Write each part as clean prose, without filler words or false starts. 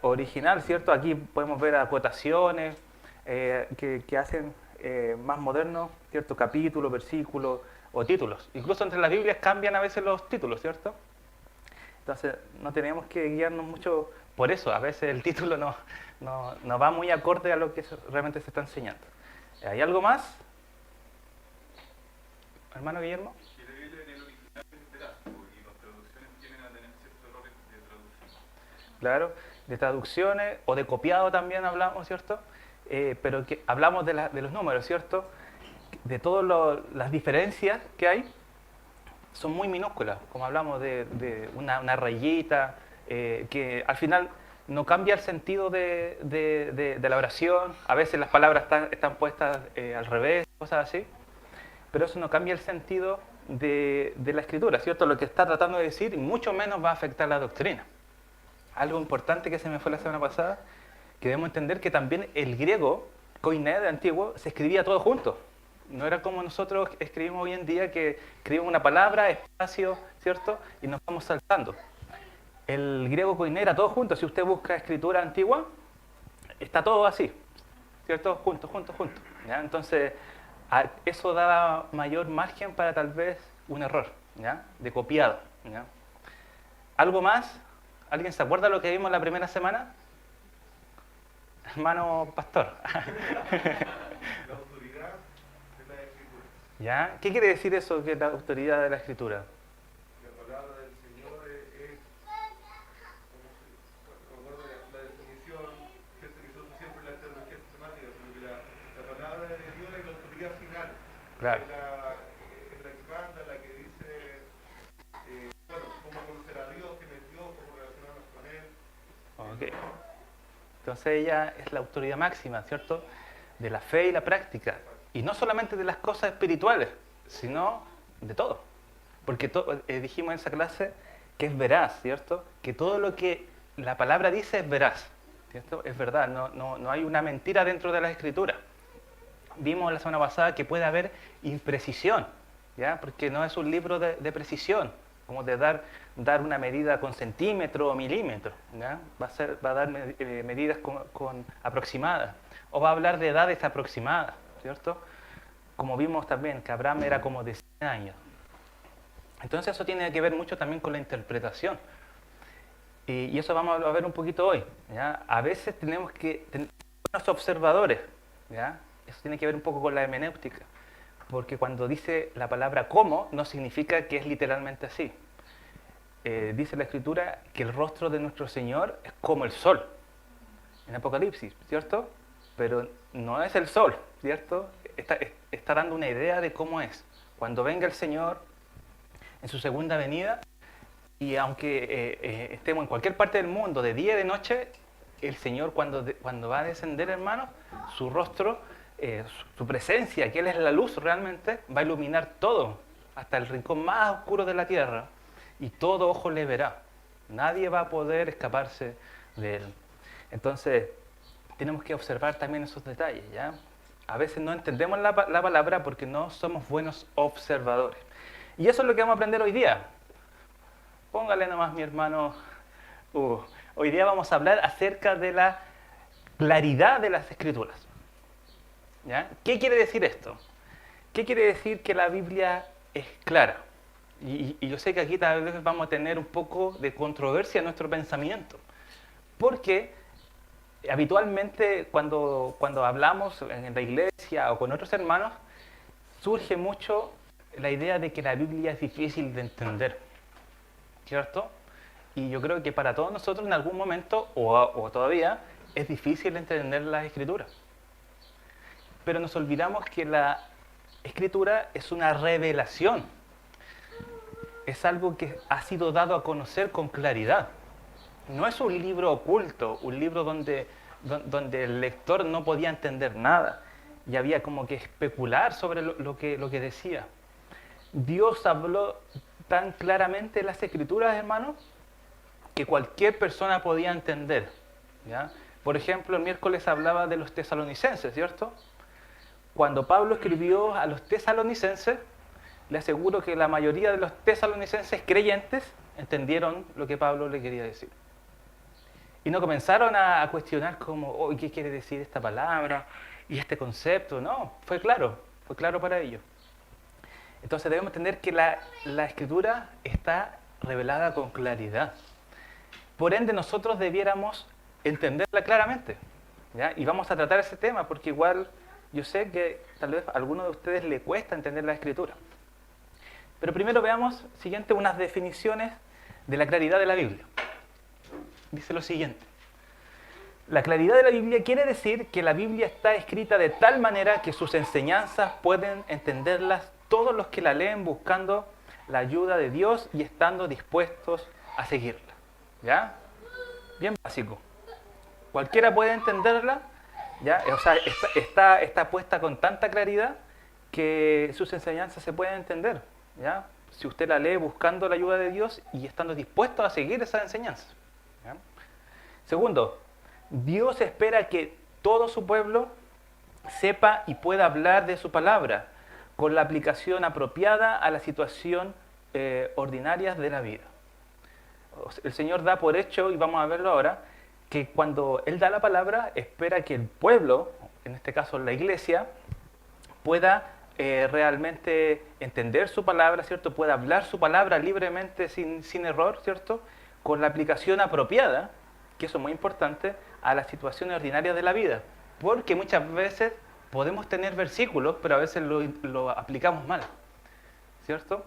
original, ¿cierto? Aquí podemos ver acotaciones que hacen más modernos, ¿cierto? Capítulos, versículos o títulos. Incluso entre las Biblias cambian a veces los títulos, ¿cierto? Entonces no tenemos que guiarnos mucho por eso. A veces el título no va muy acorde a lo que realmente se está enseñando. ¿Hay algo más, hermano Guillermo? Que la Biblia en el original es veraz, y las traducciones tienden a tener ciertos errores de traducción. Claro, de traducciones o de copiado también hablamos, ¿cierto? Pero que hablamos de los números, ¿cierto? De todas las diferencias que hay, son muy minúsculas, como hablamos de una rayita, que al final no cambia el sentido de la oración. A veces las palabras están puestas al revés, cosas así, pero eso no cambia el sentido de la escritura, ¿cierto? Lo que está tratando de decir, y mucho menos va a afectar la doctrina. Algo importante que se me fue la semana pasada, que debemos entender que también el griego, koiné de antiguo, se escribía todo junto. No era como nosotros escribimos hoy en día, que escribimos una palabra, espacio, ¿cierto? Y nos vamos saltando. El griego koiné era todo junto. Si usted busca escritura antigua, está todo así, ¿cierto? Junto, junto, junto. ¿Ya? Entonces, eso daba mayor margen para tal vez un error, ¿ya? De copiado, ¿ya? ¿Algo más? ¿Alguien se acuerda lo que vimos la primera semana? Hermano pastor. La autoridad de la Escritura. ¿Ya? ¿Qué quiere decir eso, que la autoridad de la escritura? La palabra del Señor es como se recuerdo la definición, gente que se usa siempre en la teología sistemática, pero que la palabra de Dios es la autoridad final. Claro. Es la que manda, la que dice, bueno, cómo conocer a Dios, quién es Dios, cómo relacionarnos con Él. Ok. Entonces ella es la autoridad máxima, ¿cierto? De la fe y la práctica. Y no solamente de las cosas espirituales, sino de todo. Porque dijimos en esa clase que es veraz, ¿cierto? Que todo lo que la palabra dice es veraz, ¿cierto? Es verdad, no hay una mentira dentro de la escritura. Vimos la semana pasada que puede haber imprecisión, ¿ya? Porque no es un libro de precisión, como de dar una medida con centímetro o milímetro, ¿ya? Va a dar medidas con aproximadas, o va a hablar de edades aproximadas, ¿cierto? Como vimos también que Abraham era como de 100 años. Entonces eso tiene que ver mucho también con la interpretación. Y eso vamos a ver un poquito hoy, ¿ya? A veces tenemos que tener buenos observadores, ¿ya? Eso tiene que ver un poco con la hermenéutica, porque cuando dice la palabra como, no significa que es literalmente así. Dice la Escritura que el rostro de nuestro Señor es como el sol, en Apocalipsis, ¿cierto? Pero no es el sol, ¿cierto? Está dando una idea de cómo es. Cuando venga el Señor en su segunda venida, y aunque estemos en cualquier parte del mundo, de día y de noche, el Señor cuando va a descender, hermanos, su rostro, su presencia, que Él es la luz realmente, va a iluminar todo, hasta el rincón más oscuro de la tierra, y todo ojo le verá. Nadie va a poder escaparse de Él. Entonces, tenemos que observar también esos detalles, ¿ya? A veces no entendemos la palabra porque no somos buenos observadores. Y eso es lo que vamos a aprender hoy día. Póngale nomás, mi hermano. Hoy día vamos a hablar acerca de la claridad de las Escrituras. ¿Ya? ¿Qué quiere decir esto? ¿Qué quiere decir que la Biblia es clara? Y yo sé que aquí tal vez vamos a tener un poco de controversia en nuestro pensamiento. Porque habitualmente cuando hablamos en la iglesia o con otros hermanos, surge mucho la idea de que la Biblia es difícil de entender, ¿cierto? Y yo creo que para todos nosotros en algún momento, o todavía, es difícil entender las Escrituras. Pero nos olvidamos que la Escritura es una revelación. Es algo que ha sido dado a conocer con claridad. No es un libro oculto, un libro donde el lector no podía entender nada y había como que especular sobre lo que decía. Dios habló tan claramente en las Escrituras, hermanos, que cualquier persona podía entender, ¿ya? Por ejemplo, el miércoles hablaba de los tesalonicenses, ¿cierto? Cuando Pablo escribió a los tesalonicenses, le aseguro que la mayoría de los tesalonicenses creyentes entendieron lo que Pablo le quería decir. Y no comenzaron a cuestionar como, oh, ¿qué quiere decir esta palabra y este concepto? No, fue claro para ellos. Entonces debemos entender que la Escritura está revelada con claridad. Por ende, nosotros debiéramos entenderla claramente, ¿ya? Y vamos a tratar ese tema porque igual yo sé que tal vez a alguno de ustedes le cuesta entender la Escritura. Pero primero veamos, siguiente, unas definiciones de la claridad de la Biblia. Dice lo siguiente. La claridad de la Biblia quiere decir que la Biblia está escrita de tal manera que sus enseñanzas pueden entenderlas todos los que la leen buscando la ayuda de Dios y estando dispuestos a seguirla. ¿Ya? Bien básico. Cualquiera puede entenderla, ¿ya? O sea, está puesta con tanta claridad que sus enseñanzas se pueden entender, ¿ya? Si usted la lee buscando la ayuda de Dios y estando dispuesto a seguir esas enseñanzas, ¿ya? Segundo, Dios espera que todo su pueblo sepa y pueda hablar de su palabra con la aplicación apropiada a la situación ordinarias de la vida. El Señor da por hecho, y vamos a verlo ahora, que cuando Él da la palabra, espera que el pueblo, en este caso la iglesia, pueda realmente entender su palabra, ¿cierto? Pueda hablar su palabra libremente, sin error, ¿cierto? Con la aplicación apropiada, que eso es muy importante, a las situaciones ordinarias de la vida. Porque muchas veces podemos tener versículos, pero a veces lo aplicamos mal, ¿cierto?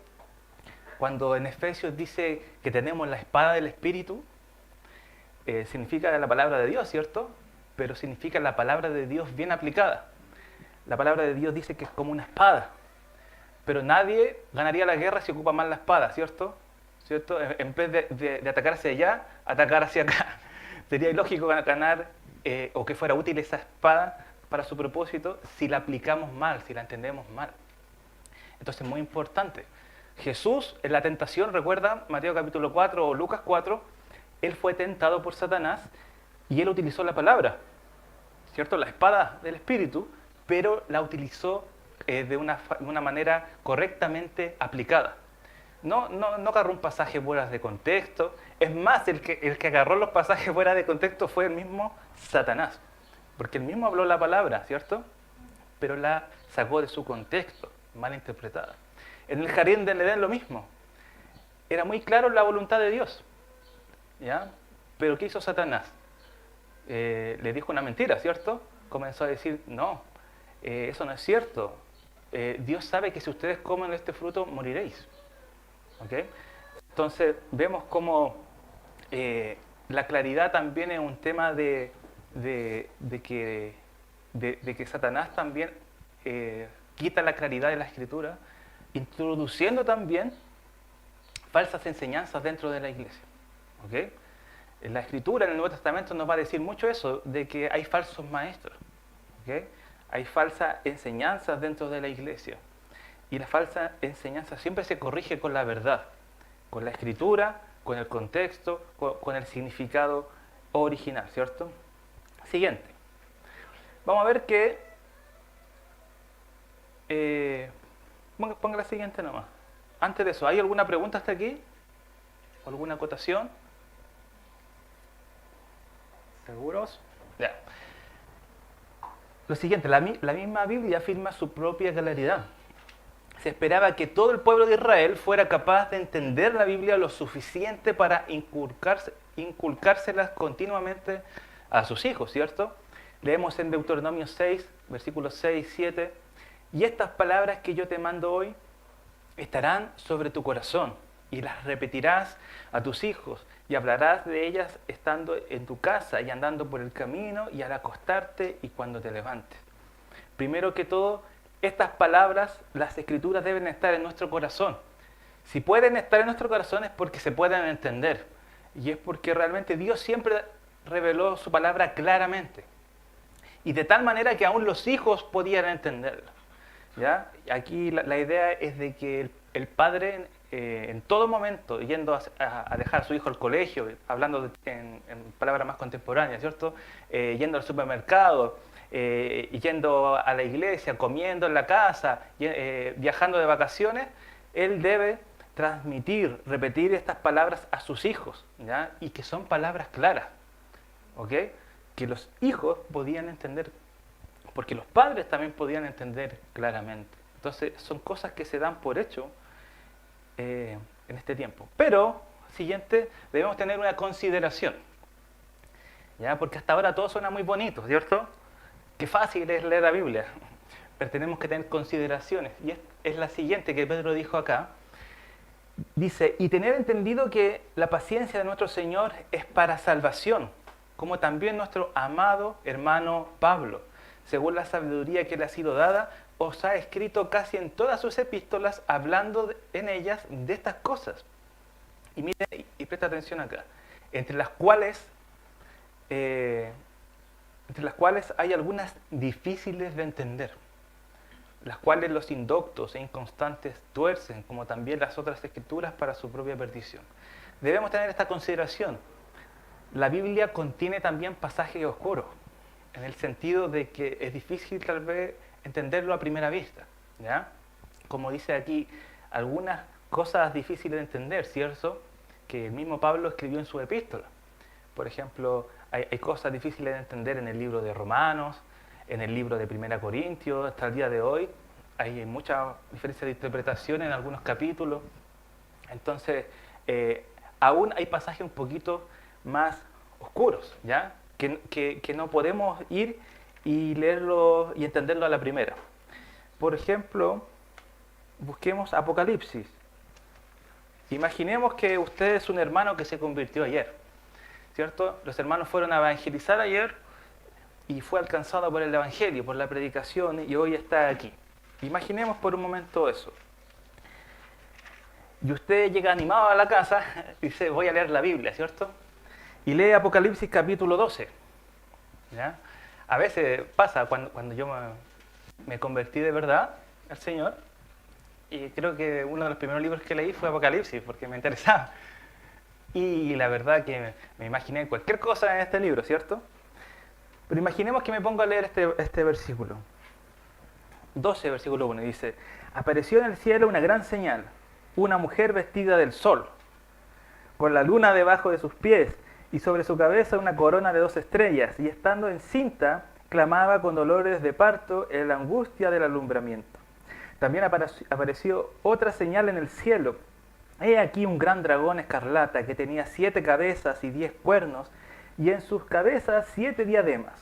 Cuando en Efesios dice que tenemos la espada del Espíritu, significa la palabra de Dios, ¿cierto? Pero significa la palabra de Dios bien aplicada. La palabra de Dios dice que es como una espada, pero nadie ganaría la guerra si ocupa mal la espada, ¿cierto? ¿Cierto? En vez de atacar hacia allá, atacar hacia acá. Sería ilógico ganar o que fuera útil esa espada para su propósito si la aplicamos mal, si la entendemos mal. Entonces es muy importante. Jesús en la tentación, recuerda Mateo capítulo 4 o Lucas 4, Él fue tentado por Satanás y Él utilizó la palabra, ¿cierto? La espada del Espíritu, pero la utilizó de una manera correctamente aplicada. No agarró un pasaje fuera de contexto. Es más, el que agarró los pasajes fuera de contexto fue el mismo Satanás. Porque él mismo habló la palabra, ¿cierto? Pero la sacó de su contexto, mal interpretada. En el jardín del Edén lo mismo. Era muy claro la voluntad de Dios, ¿ya? Pero ¿qué hizo Satanás? Le dijo una mentira, ¿cierto? Comenzó a decir, no, eso no es cierto. Dios sabe que si ustedes comen este fruto, moriréis. ¿Okay? Entonces vemos cómo la claridad también es un tema de que Satanás también quita la claridad de la Escritura, introduciendo también falsas enseñanzas dentro de la iglesia. ¿Okay? La Escritura en el Nuevo Testamento nos va a decir mucho eso, de que hay falsos maestros. ¿Okay? Hay falsas enseñanzas dentro de la iglesia. Y la falsa enseñanza siempre se corrige con la verdad, con la Escritura, con el contexto, con el significado original, ¿cierto? Siguiente. Vamos a ver que... ponga la siguiente nomás. Antes de eso, ¿hay alguna pregunta hasta aquí? ¿O alguna acotación? ¿Seguros? Ya. Lo siguiente, la misma Biblia afirma su propia claridad. Se esperaba que todo el pueblo de Israel fuera capaz de entender la Biblia lo suficiente para inculcárselas continuamente a sus hijos, ¿cierto? Leemos en Deuteronomio 6, versículos 6 y 7, y estas palabras que yo te mando hoy estarán sobre tu corazón, y las repetirás a tus hijos, y hablarás de ellas estando en tu casa y andando por el camino y al acostarte y cuando te levantes. Primero que todo, estas palabras, las Escrituras deben estar en nuestro corazón. Si pueden estar en nuestro corazón es porque se pueden entender. Y es porque realmente Dios siempre reveló su palabra claramente. Y de tal manera que aún los hijos podían entenderla. ¿Ya? Aquí la idea es de que el padre en todo momento, yendo a dejar a su hijo al colegio, hablando en palabras más contemporáneas, ¿cierto? Yendo al supermercado, yendo a la iglesia, comiendo en la casa, viajando de vacaciones, él debe transmitir, repetir estas palabras a sus hijos, ¿ya? Y que son palabras claras, ¿ok? Que los hijos podían entender, porque los padres también podían entender claramente. Entonces, son cosas que se dan por hecho en este tiempo. Pero, siguiente, debemos tener una consideración, ¿ya? Porque hasta ahora todo suena muy bonito, ¿cierto? Qué fácil es leer la Biblia, pero tenemos que tener consideraciones. Y es la siguiente que Pedro dijo acá. Dice, y tener entendido que la paciencia de nuestro Señor es para salvación, como también nuestro amado hermano Pablo, según la sabiduría que le ha sido dada, os ha escrito casi en todas sus epístolas, hablando en ellas de estas cosas. Y mire, y presta atención acá, entre las cuales hay algunas difíciles de entender, las cuales los indoctos e inconstantes tuercen, como también las otras escrituras, para su propia perdición. Debemos tener esta consideración. La Biblia contiene también pasajes oscuros, en el sentido de que es difícil tal vez entenderlo a primera vista, ¿ya? Como dice aquí, algunas cosas difíciles de entender, ¿cierto? Que el mismo Pablo escribió en su epístola. Por ejemplo, hay cosas difíciles de entender en el libro de Romanos, en el libro de 1 Corintios, hasta el día de hoy. Hay mucha diferencia de interpretación en algunos capítulos. Entonces, aún hay pasajes un poquito más oscuros, ¿ya? Que no podemos ir y leerlo y entenderlo a la primera. Por ejemplo, busquemos Apocalipsis. Imaginemos que usted es un hermano que se convirtió ayer, ¿cierto? Los hermanos fueron a evangelizar ayer y fue alcanzado por el evangelio, por la predicación, y hoy está aquí. Imaginemos por un momento eso. Y usted llega animado a la casa y dice, voy a leer la Biblia, ¿cierto? Y lee Apocalipsis capítulo 12. ¿Ya? A veces pasa cuando yo me convertí de verdad al Señor, y creo que uno de los primeros libros que leí fue Apocalipsis, porque me interesaba. Y la verdad que me imaginé cualquier cosa en este libro, ¿cierto? Pero imaginemos que me pongo a leer este versículo. 12, versículo 1, dice, apareció en el cielo una gran señal, una mujer vestida del sol, con la luna debajo de sus pies, y sobre su cabeza una corona de 2 estrellas, y estando encinta, clamaba con dolores de parto en la angustia del alumbramiento. También apareció otra señal en el cielo. He aquí un gran dragón escarlata que tenía 7 cabezas y 10 cuernos, y en sus cabezas 7 diademas.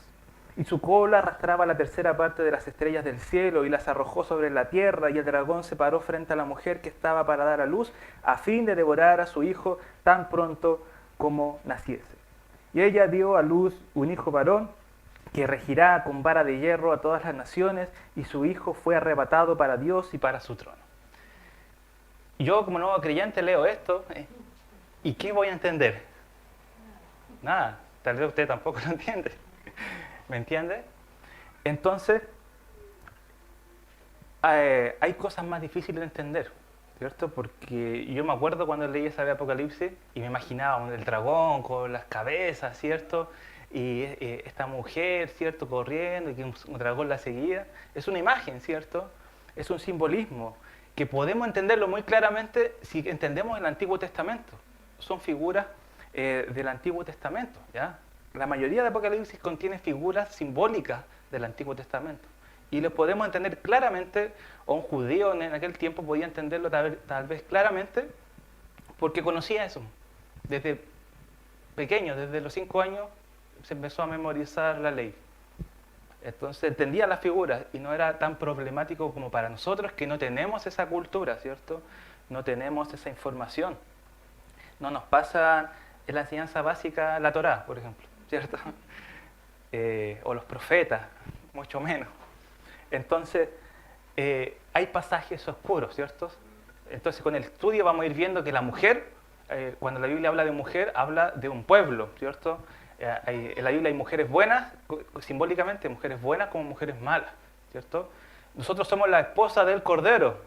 Y su cola arrastraba la tercera parte de las estrellas del cielo y las arrojó sobre la tierra, y el dragón se paró frente a la mujer que estaba para dar a luz, a fin de devorar a su hijo tan pronto como naciese. Y ella dio a luz un hijo varón, que regirá con vara de hierro a todas las naciones, y su hijo fue arrebatado para Dios y para su trono. Yo, como nuevo creyente, leo esto, ¿y qué voy a entender? Nada, tal vez usted tampoco lo entiende. ¿Me entiende? Entonces, hay cosas más difíciles de entender, ¿cierto? Porque yo me acuerdo cuando leí esa de Apocalipsis y me imaginaba el dragón con las cabezas, ¿cierto? Y esta mujer, ¿cierto? Corriendo y que un dragón la seguía. Es una imagen, ¿cierto? Es un simbolismo que podemos entenderlo muy claramente si entendemos el Antiguo Testamento. Son figuras del Antiguo Testamento, ¿ya? La mayoría de Apocalipsis contiene figuras simbólicas del Antiguo Testamento. Y lo podemos entender claramente, o un judío en aquel tiempo podía entenderlo tal vez claramente, porque conocía eso. Desde pequeño, desde los 5 años, se empezó a memorizar la ley. Entonces entendía las figuras y no era tan problemático como para nosotros que no tenemos esa cultura, ¿cierto? No tenemos esa información. No nos pasa en la enseñanza básica la Torá, por ejemplo, ¿cierto? O los profetas, mucho menos. Entonces, hay pasajes oscuros, ¿cierto? Entonces, con el estudio vamos a ir viendo que la mujer, cuando la Biblia habla de mujer, habla de un pueblo, ¿cierto? En la Biblia hay mujeres buenas, simbólicamente, mujeres buenas como mujeres malas, ¿cierto? Nosotros somos la esposa del Cordero,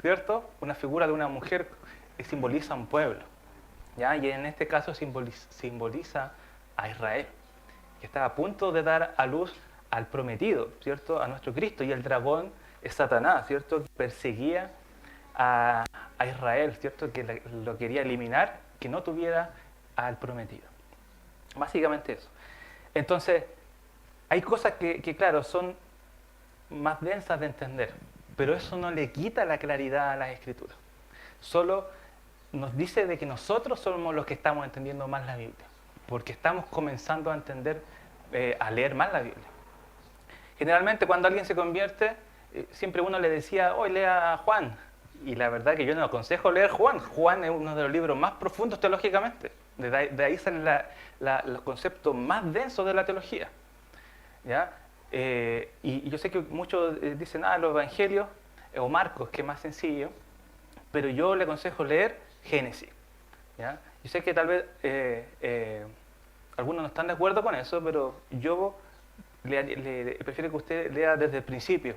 ¿cierto? Una figura de una mujer que simboliza un pueblo, ¿ya? Y en este caso simboliza a Israel, que estaba a punto de dar a luz al prometido, ¿cierto? A nuestro Cristo, y el dragón es Satanás, ¿cierto? Que perseguía a Israel, ¿cierto? Que lo quería eliminar, que no tuviera al prometido. Básicamente eso. Entonces, hay cosas que, claro, son más densas de entender, pero eso no le quita la claridad a las Escrituras. Solo nos dice de que nosotros somos los que estamos entendiendo más la Biblia, porque estamos comenzando a entender, a leer más la Biblia. Generalmente cuando alguien se convierte, siempre uno le decía, hoy lea Juan, y la verdad que yo no aconsejo leer Juan. Juan es uno de los libros más profundos teológicamente, de ahí salen los conceptos más densos de la teología. ¿Ya? Y yo sé que muchos dicen, los evangelios, o Marcos, que es más sencillo, pero yo le aconsejo leer Génesis. ¿Ya? Yo sé que tal vez algunos no están de acuerdo con eso, pero yo le prefiero que usted lea desde el principio,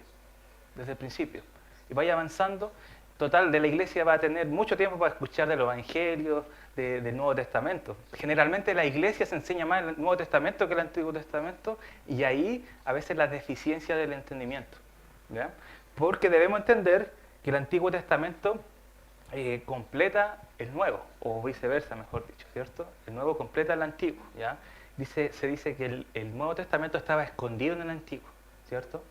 y vaya avanzando. Total, de la iglesia va a tener mucho tiempo para escuchar de los evangelios, del Nuevo Testamento. Generalmente la iglesia se enseña más el Nuevo Testamento que el Antiguo Testamento, y ahí a veces la deficiencia del entendimiento. ¿Ya? Porque debemos entender que el Antiguo Testamento completa el Nuevo, o viceversa, mejor dicho, ¿cierto? El Nuevo completa el Antiguo, ¿ya? Se dice que el Nuevo Testamento estaba escondido en el Antiguo, ¿cierto?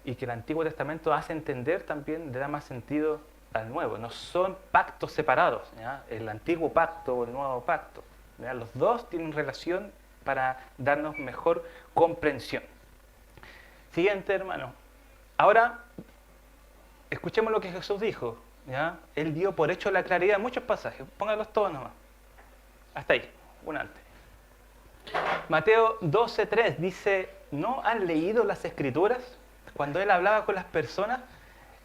Y que el Antiguo Testamento hace entender también, le da más sentido al Nuevo. No son pactos separados, ¿ya? El Antiguo Pacto o el Nuevo Pacto, ¿ya? Los dos tienen relación para darnos mejor comprensión. Siguiente, hermano. Ahora, escuchemos lo que Jesús dijo, ¿ya? Él dio por hecho la claridad en muchos pasajes. Póngalos todos nomás. Hasta ahí, un antes. Mateo 12:3 dice, ¿no han leído las Escrituras? Cuando él hablaba con las personas,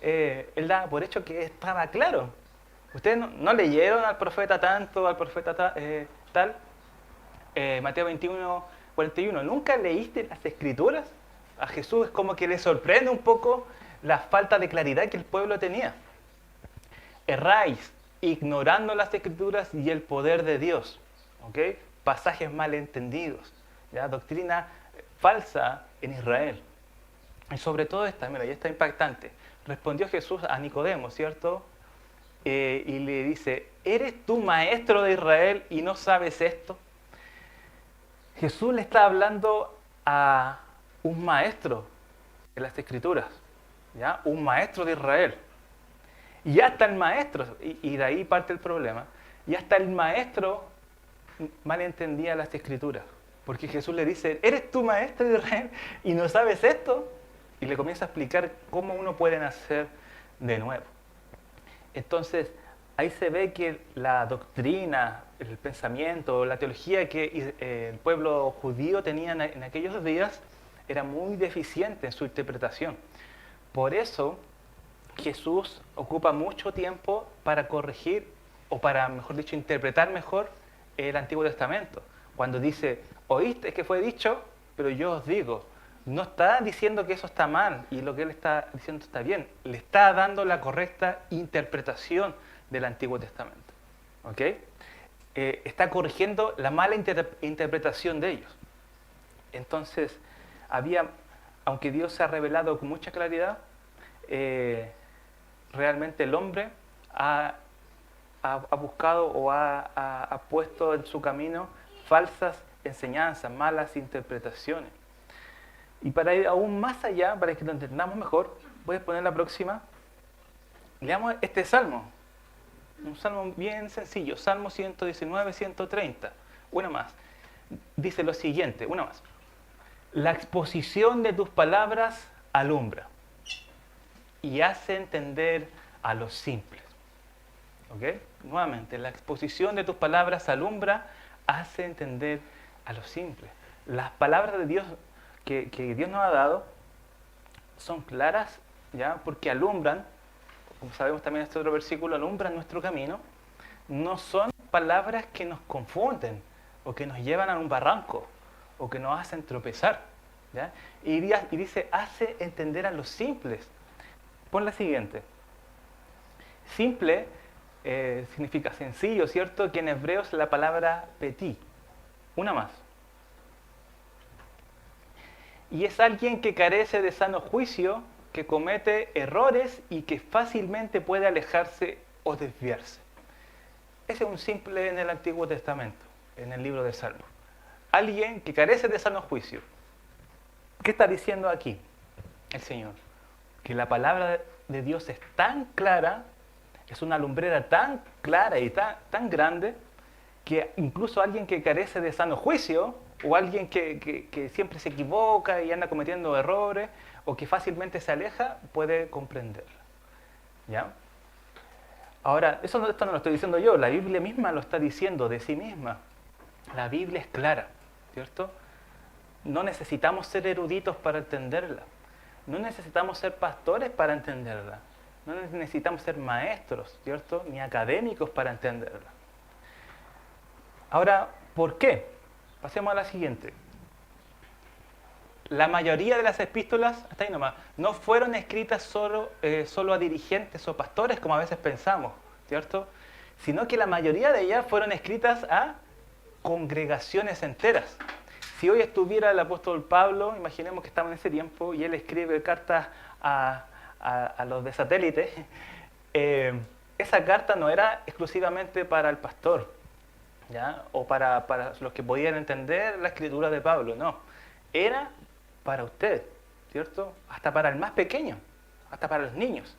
él daba por hecho que estaba claro. ¿Ustedes no leyeron al profeta tanto, al profeta tal? Mateo 21:41, ¿nunca leíste las Escrituras? A Jesús es como que le sorprende un poco la falta de claridad que el pueblo tenía. Erráis, ignorando las Escrituras y el poder de Dios. ¿Okay? Pasajes malentendidos, ¿ya? Doctrina falsa en Israel. Y sobre todo esta, mira, ya está impactante. Respondió Jesús a Nicodemo, ¿cierto? Y le dice, ¿eres tú maestro de Israel y no sabes esto? Jesús le está hablando a un maestro de las Escrituras, ¿ya? Un maestro de Israel. Y hasta el maestro, y de ahí parte el problema, y hasta el maestro malentendía las Escrituras. Porque Jesús le dice, ¿eres tú maestro de Israel y no sabes esto? Y le comienza a explicar cómo uno puede nacer de nuevo. Entonces, ahí se ve que la doctrina, el pensamiento, la teología que el pueblo judío tenía en aquellos días era muy deficiente en su interpretación. Por eso, Jesús ocupa mucho tiempo para corregir, o para, mejor dicho, interpretar mejor el Antiguo Testamento. Cuando dice, oíste que fue dicho, pero yo os digo, no está diciendo que eso está mal y lo que él está diciendo está bien. Le está dando la correcta interpretación del Antiguo Testamento. ¿Ok? Está corrigiendo la mala interpretación de ellos. Entonces, aunque Dios se ha revelado con mucha claridad, realmente el hombre ha buscado o ha puesto en su camino falsas enseñanzas, malas interpretaciones. Y para ir aún más allá, para que lo entendamos mejor, voy a poner la próxima. Leamos este salmo. Un salmo bien sencillo. Salmo 119, 130. Una más. Dice lo siguiente, una más. La exposición de tus palabras alumbra y hace entender a los simples. ¿Ok? Nuevamente, la exposición de tus palabras alumbra, hace entender a los simples. Las palabras de Dios que Dios nos ha dado son claras, ¿ya? Porque alumbran, como sabemos también en este otro versículo, alumbran nuestro camino. No son palabras que nos confunden o que nos llevan a un barranco o que nos hacen tropezar, ¿ya? Y dice, hace entender a los simples. Pon la siguiente. Simple significa sencillo, ¿cierto? Que en hebreo es la palabra petit. Una más. Y es alguien que carece de sano juicio, que comete errores y que fácilmente puede alejarse o desviarse. Ese es un simple en el Antiguo Testamento, en el libro de Salmos. alguien que carece de sano juicio. ¿Qué está diciendo aquí el Señor? Que la palabra de Dios es tan clara, es una lumbrera tan clara y tan grande, que incluso alguien que carece de sano juicio, o alguien que siempre se equivoca y anda cometiendo errores, o que fácilmente se aleja, puede comprenderla. ¿Ya? Ahora, esto no lo estoy diciendo yo, la Biblia misma lo está diciendo de sí misma. La Biblia es clara, ¿cierto? No necesitamos ser eruditos para entenderla. No necesitamos ser pastores para entenderla. No necesitamos ser maestros, ¿cierto? Ni académicos para entenderla. Ahora, ¿por qué? Pasemos a la siguiente. La mayoría de las epístolas, hasta ahí nomás, no fueron escritas solo a dirigentes o pastores, como a veces pensamos, ¿cierto? Sino que la mayoría de ellas fueron escritas a congregaciones enteras. Si hoy estuviera el apóstol Pablo, imaginemos que estamos en ese tiempo, y él escribe cartas a los de satélite, esa carta no era exclusivamente para el pastor, ¿ya? O para los que podían entender la escritura de Pablo, no. Era para usted, ¿cierto? Hasta para el más pequeño, hasta para los niños.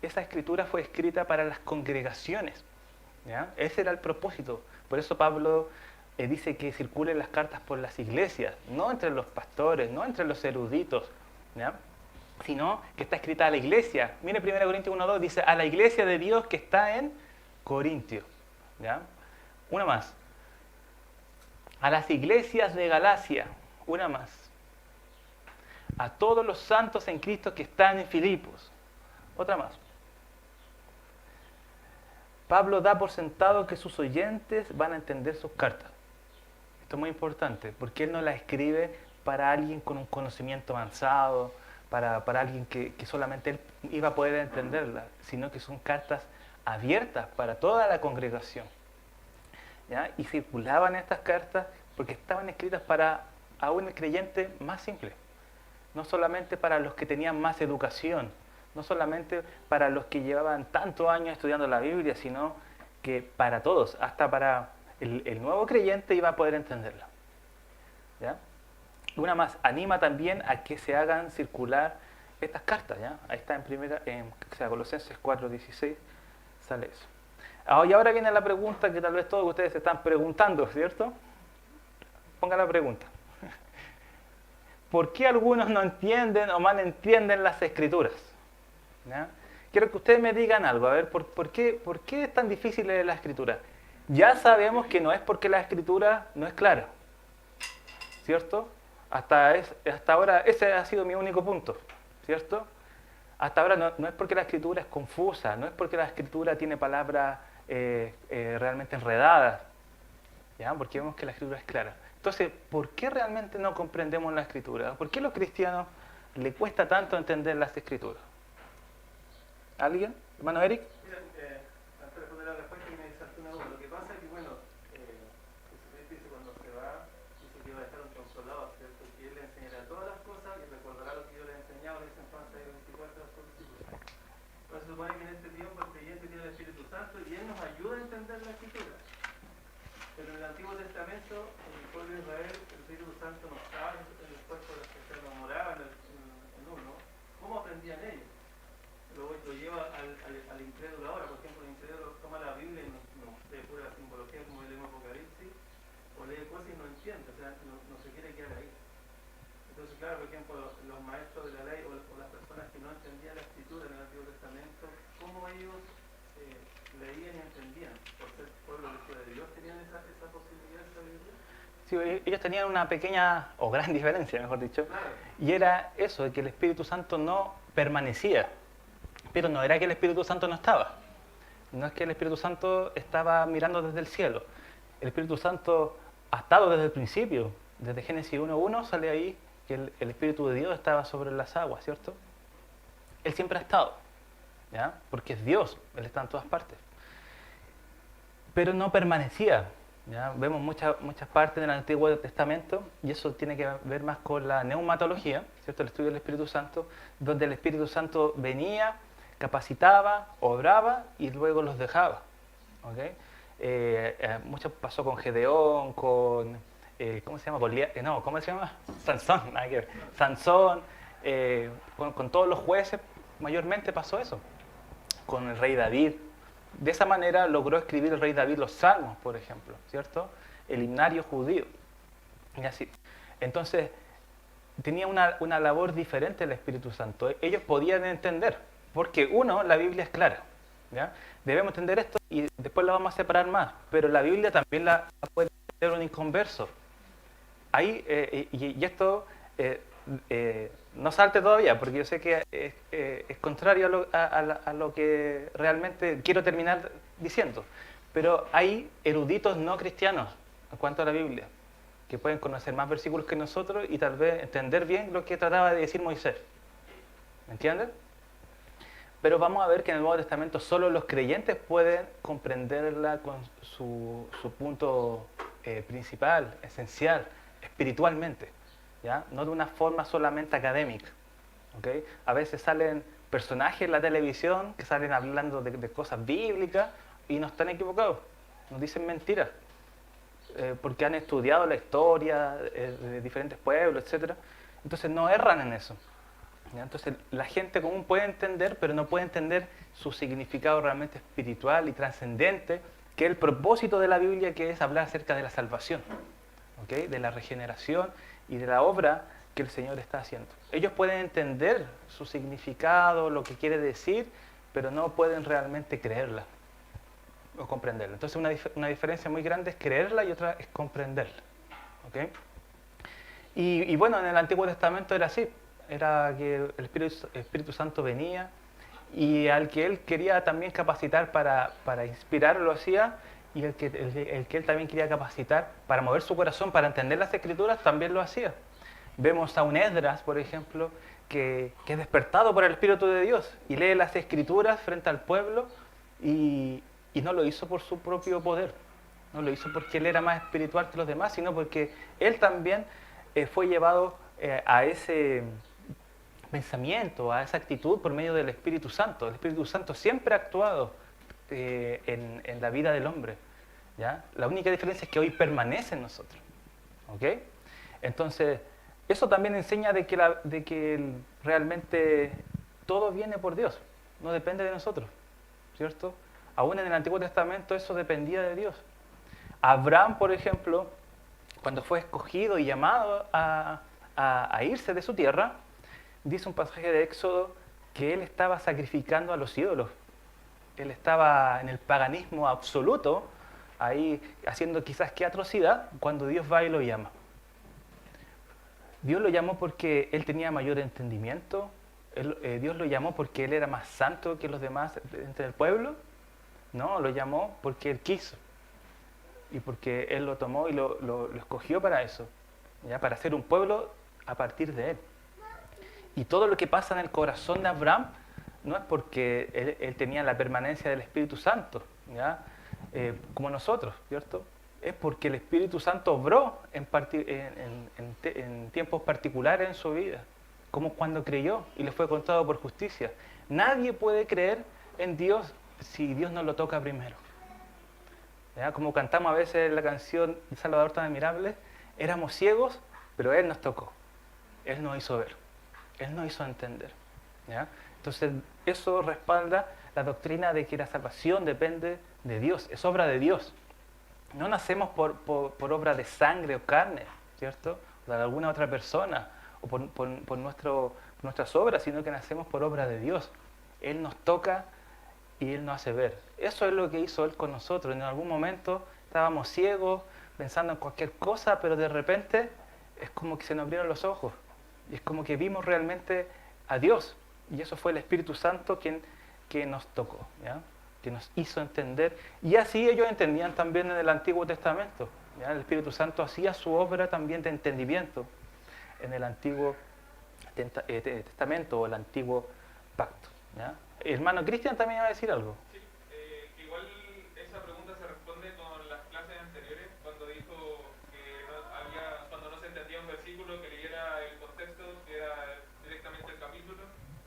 Esa escritura fue escrita para las congregaciones, ¿ya? Ese era el propósito. Por eso Pablo dice que circulen las cartas por las iglesias, no entre los pastores, no entre los eruditos, ¿ya? Sino que está escrita a la iglesia. Mire 1 Corintios 1:2, dice a la iglesia de Dios que está en Corintio, ¿ya? Una más. A las iglesias de Galacia, una más. A todos los santos en Cristo que están en Filipos, otra más. Pablo da por sentado que sus oyentes van a entender sus cartas. Esto es muy importante, porque él no las escribe para alguien con un conocimiento avanzado, para alguien que solamente él iba a poder entenderlas, sino que son cartas abiertas para toda la congregación, ¿ya? Y circulaban estas cartas porque estaban escritas para aún el creyente más simple, no solamente para los que tenían más educación, no solamente para los que llevaban tantos años estudiando la Biblia, sino que para todos, hasta para el nuevo creyente iba a poder entenderla, ¿ya? Una más, anima también a que se hagan circular estas cartas, ¿ya? Ahí está en Colosenses 4:16, sale eso. Y ahora viene la pregunta que tal vez todos ustedes se están preguntando, ¿cierto? Ponga la pregunta. ¿Por qué algunos no entienden o mal entienden las Escrituras? ¿Ya? Quiero que ustedes me digan algo, a ver, ¿por qué es tan difícil leer la Escritura? Ya sabemos que no es porque la Escritura no es clara, ¿cierto? Hasta ahora ese ha sido mi único punto, ¿cierto? Hasta ahora no es porque la Escritura es confusa, no es porque la Escritura tiene palabras realmente enredadas, ¿ya? Porque vemos que la Escritura es clara. Entonces, ¿por qué realmente no comprendemos la Escritura? ¿Por qué a los cristianos les cuesta tanto entender las Escrituras? ¿Alguien? ¿Hermano Eric? Mira, antes de responder a la respuesta, me saltó una duda. Lo que pasa es que, bueno, Jesucristo dice cuando se va, dice que va a dejar un consolador, ¿cierto? Que Él le enseñará todas las cosas y recordará lo que yo le he enseñado, le dice en Juan 6:24 a sus discípulos. Entonces se supone que en este tiempo el creyente tiene el Espíritu Santo y Él nos ayuda a entender la Escritura. Pero en el Antiguo Testamento, en el pueblo de Israel, el Espíritu Santo no estaba en el cuerpo de los que se enamoraban en uno. ¿Cómo aprendían ellos? Lo lleva al incrédulo ahora. Por ejemplo, el incrédulo toma la Biblia y no lee pura simbología como leemos Apocalipsis, o lee cosas y no entiende, o sea, no se quiere quedar ahí. Entonces, claro, por ejemplo, los maestros de la ley o las personas que no entendían la Escritura en el Antiguo Testamento, ¿cómo ellos leían y entendían? Por ser pueblo elegido de Dios, ¿tenían esa posibilidad de sabiduría? Sí, ellos tenían una pequeña o gran diferencia, mejor dicho, Claro. y era eso, de que el Espíritu Santo no permanecía. Pero no era que el Espíritu Santo no estaba. No es que el Espíritu Santo estaba mirando desde el cielo. El Espíritu Santo ha estado desde el principio. Desde Génesis 1:1 sale ahí que el Espíritu de Dios estaba sobre las aguas, ¿cierto? Él siempre ha estado, ¿ya? Porque es Dios, Él está en todas partes. Pero no permanecía, ¿ya? Vemos muchas partes del Antiguo Testamento, y eso tiene que ver más con la neumatología, ¿cierto? El estudio del Espíritu Santo, donde el Espíritu Santo venía, capacitaba, obraba y luego los dejaba, ¿okay? Mucho pasó con Gedeón, con ¿cómo se llama? No, ¿cómo se llama? Sansón, nada que ver. Sansón, con todos los jueces, mayormente pasó eso. Con el rey David. De esa manera logró escribir el rey David los salmos, por ejemplo, ¿cierto? El himnario judío. Y así. Entonces, tenía una labor diferente el Espíritu Santo. Ellos podían entender, porque uno, la Biblia es clara, ¿ya? Debemos entender esto y después la vamos a separar más, pero la Biblia también la puede entender un inconverso. Ahí, y esto no salte todavía, porque yo sé que es contrario a lo que realmente quiero terminar diciendo, pero hay eruditos no cristianos en cuanto a la Biblia, que pueden conocer más versículos que nosotros y tal vez entender bien lo que trataba de decir Moisés. ¿Me entienden? Pero vamos a ver que en el Nuevo Testamento solo los creyentes pueden comprenderla con su punto principal, esencial, espiritualmente, ¿ya? No de una forma solamente académica. ¿Okay? A veces salen personajes en la televisión que salen hablando de cosas bíblicas y no están equivocados, nos dicen mentiras. Porque han estudiado la historia de diferentes pueblos, etc. Entonces no erran en eso. ¿Ya? Entonces la gente común puede entender, pero no puede entender su significado realmente espiritual y trascendente, que es el propósito de la Biblia, que es hablar acerca de la salvación, ¿okay? De la regeneración y de la obra que el Señor está haciendo. Ellos pueden entender su significado, lo que quiere decir, pero no pueden realmente creerla o comprenderla. Entonces una diferencia muy grande es creerla y otra es comprenderla. ¿Okay? Y bueno, en el Antiguo Testamento era así. Era que el Espíritu Santo venía y al que él quería también capacitar para inspirar lo hacía, y el que él también quería capacitar para mover su corazón, para entender las Escrituras, también lo hacía. Vemos a un Esdras, por ejemplo, que es despertado por el Espíritu de Dios y lee las Escrituras frente al pueblo y no lo hizo por su propio poder, no lo hizo porque él era más espiritual que los demás, sino porque él también fue llevado a ese pensamiento, a esa actitud por medio del Espíritu Santo. El Espíritu Santo siempre ha actuado en la vida del hombre, ¿ya? La única diferencia es que hoy permanece en nosotros. ¿Okay? Entonces, eso también enseña de que realmente todo viene por Dios, no depende de nosotros, ¿cierto? Aún en el Antiguo Testamento eso dependía de Dios. Abraham, por ejemplo, cuando fue escogido y llamado a irse de su tierra, dice un pasaje de Éxodo que él estaba sacrificando a los ídolos. Él estaba en el paganismo absoluto, ahí haciendo quizás qué atrocidad, cuando Dios va y lo llama. Dios lo llamó porque él tenía mayor entendimiento. Dios lo llamó porque él era más santo que los demás entre el pueblo. No, lo llamó porque él quiso. Y porque él lo tomó y lo escogió para eso, ¿ya? Para ser un pueblo a partir de él. Y todo lo que pasa en el corazón de Abraham no es porque él tenía la permanencia del Espíritu Santo, ¿ya? Como nosotros, ¿cierto? Es porque el Espíritu Santo obró en tiempos particulares en su vida, como cuando creyó y le fue contado por justicia. Nadie puede creer en Dios si Dios no lo toca primero. ¿Ya? Como cantamos a veces la canción de Salvador tan admirable, éramos ciegos, pero Él nos tocó. Él nos hizo ver, Él nos hizo entender. ¿Ya? Entonces, eso respalda la doctrina de que la salvación depende de Dios, es obra de Dios. No nacemos por obra de sangre o carne, ¿cierto? O de alguna otra persona, o por nuestras obras, sino que nacemos por obra de Dios. Él nos toca y Él nos hace ver. Eso es lo que hizo Él con nosotros. En algún momento estábamos ciegos, pensando en cualquier cosa, pero de repente es como que se nos abrieron los ojos. Y es como que vimos realmente a Dios. Y eso fue el Espíritu Santo quien nos tocó, ¿ya? Que nos hizo entender. Y así ellos entendían también en el Antiguo Testamento, ¿ya? El Espíritu Santo hacía su obra también de entendimiento en el Antiguo Testamento o el Antiguo Pacto, ¿ya? Hermano Cristian también iba a decir algo. Sí, igual esa pregunta se responde con las clases anteriores, cuando dijo que cuando no se entendía un versículo, que leyera el contexto, que era directamente el capítulo,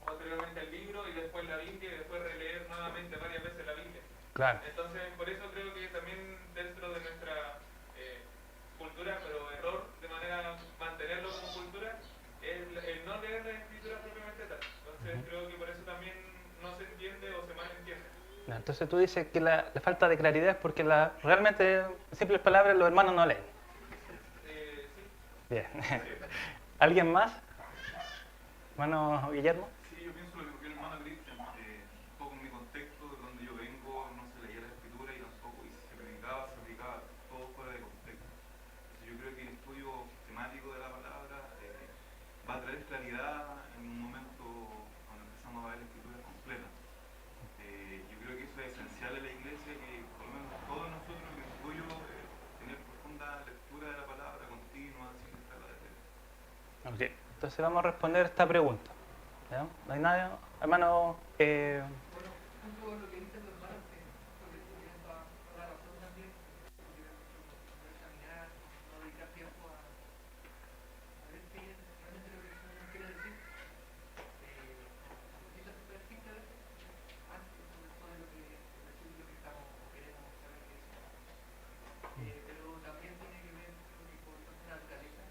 posteriormente el libro y después la Biblia y después releer nuevamente varias veces la Biblia. Claro. Entonces, por eso creo que también dentro de nuestra cultura, pero errónea, Entonces tú dices que la falta de claridad es porque realmente, en simples palabras, los hermanos no leen. Sí. Bien. ¿Alguien más? Hermano Guillermo. Sí, yo pienso lo que el hermano Cristian, un poco en mi contexto, de donde yo vengo, no se leía la escritura y tampoco, y si se predicaba, se aplicaba todo fuera de contexto. Entonces yo creo que el estudio sistemático de la palabra va a traer claridad en un momento cuando empezamos a ver la escritura completa. Yo creo que eso es esencial en la iglesia, que por lo menos todos nosotros, me incluyo, tener profunda lectura de la palabra continua, sin estarla deteniendo. Ok. Entonces vamos a responder esta pregunta. ¿Ya? ¿No hay nadie? Hermano... Bueno, junto con lo que dicen los hermanos, que porque tú tienes toda la razón también, porque no examinar, no dedicar tiempo a ver qué es realmente lo que el Señor quiere decir. Quizás se persiste a veces, antes, sobre todo de lo que decir lo que estamos o queremos saber qué es. Pero también tiene que ver con mi naturaleza,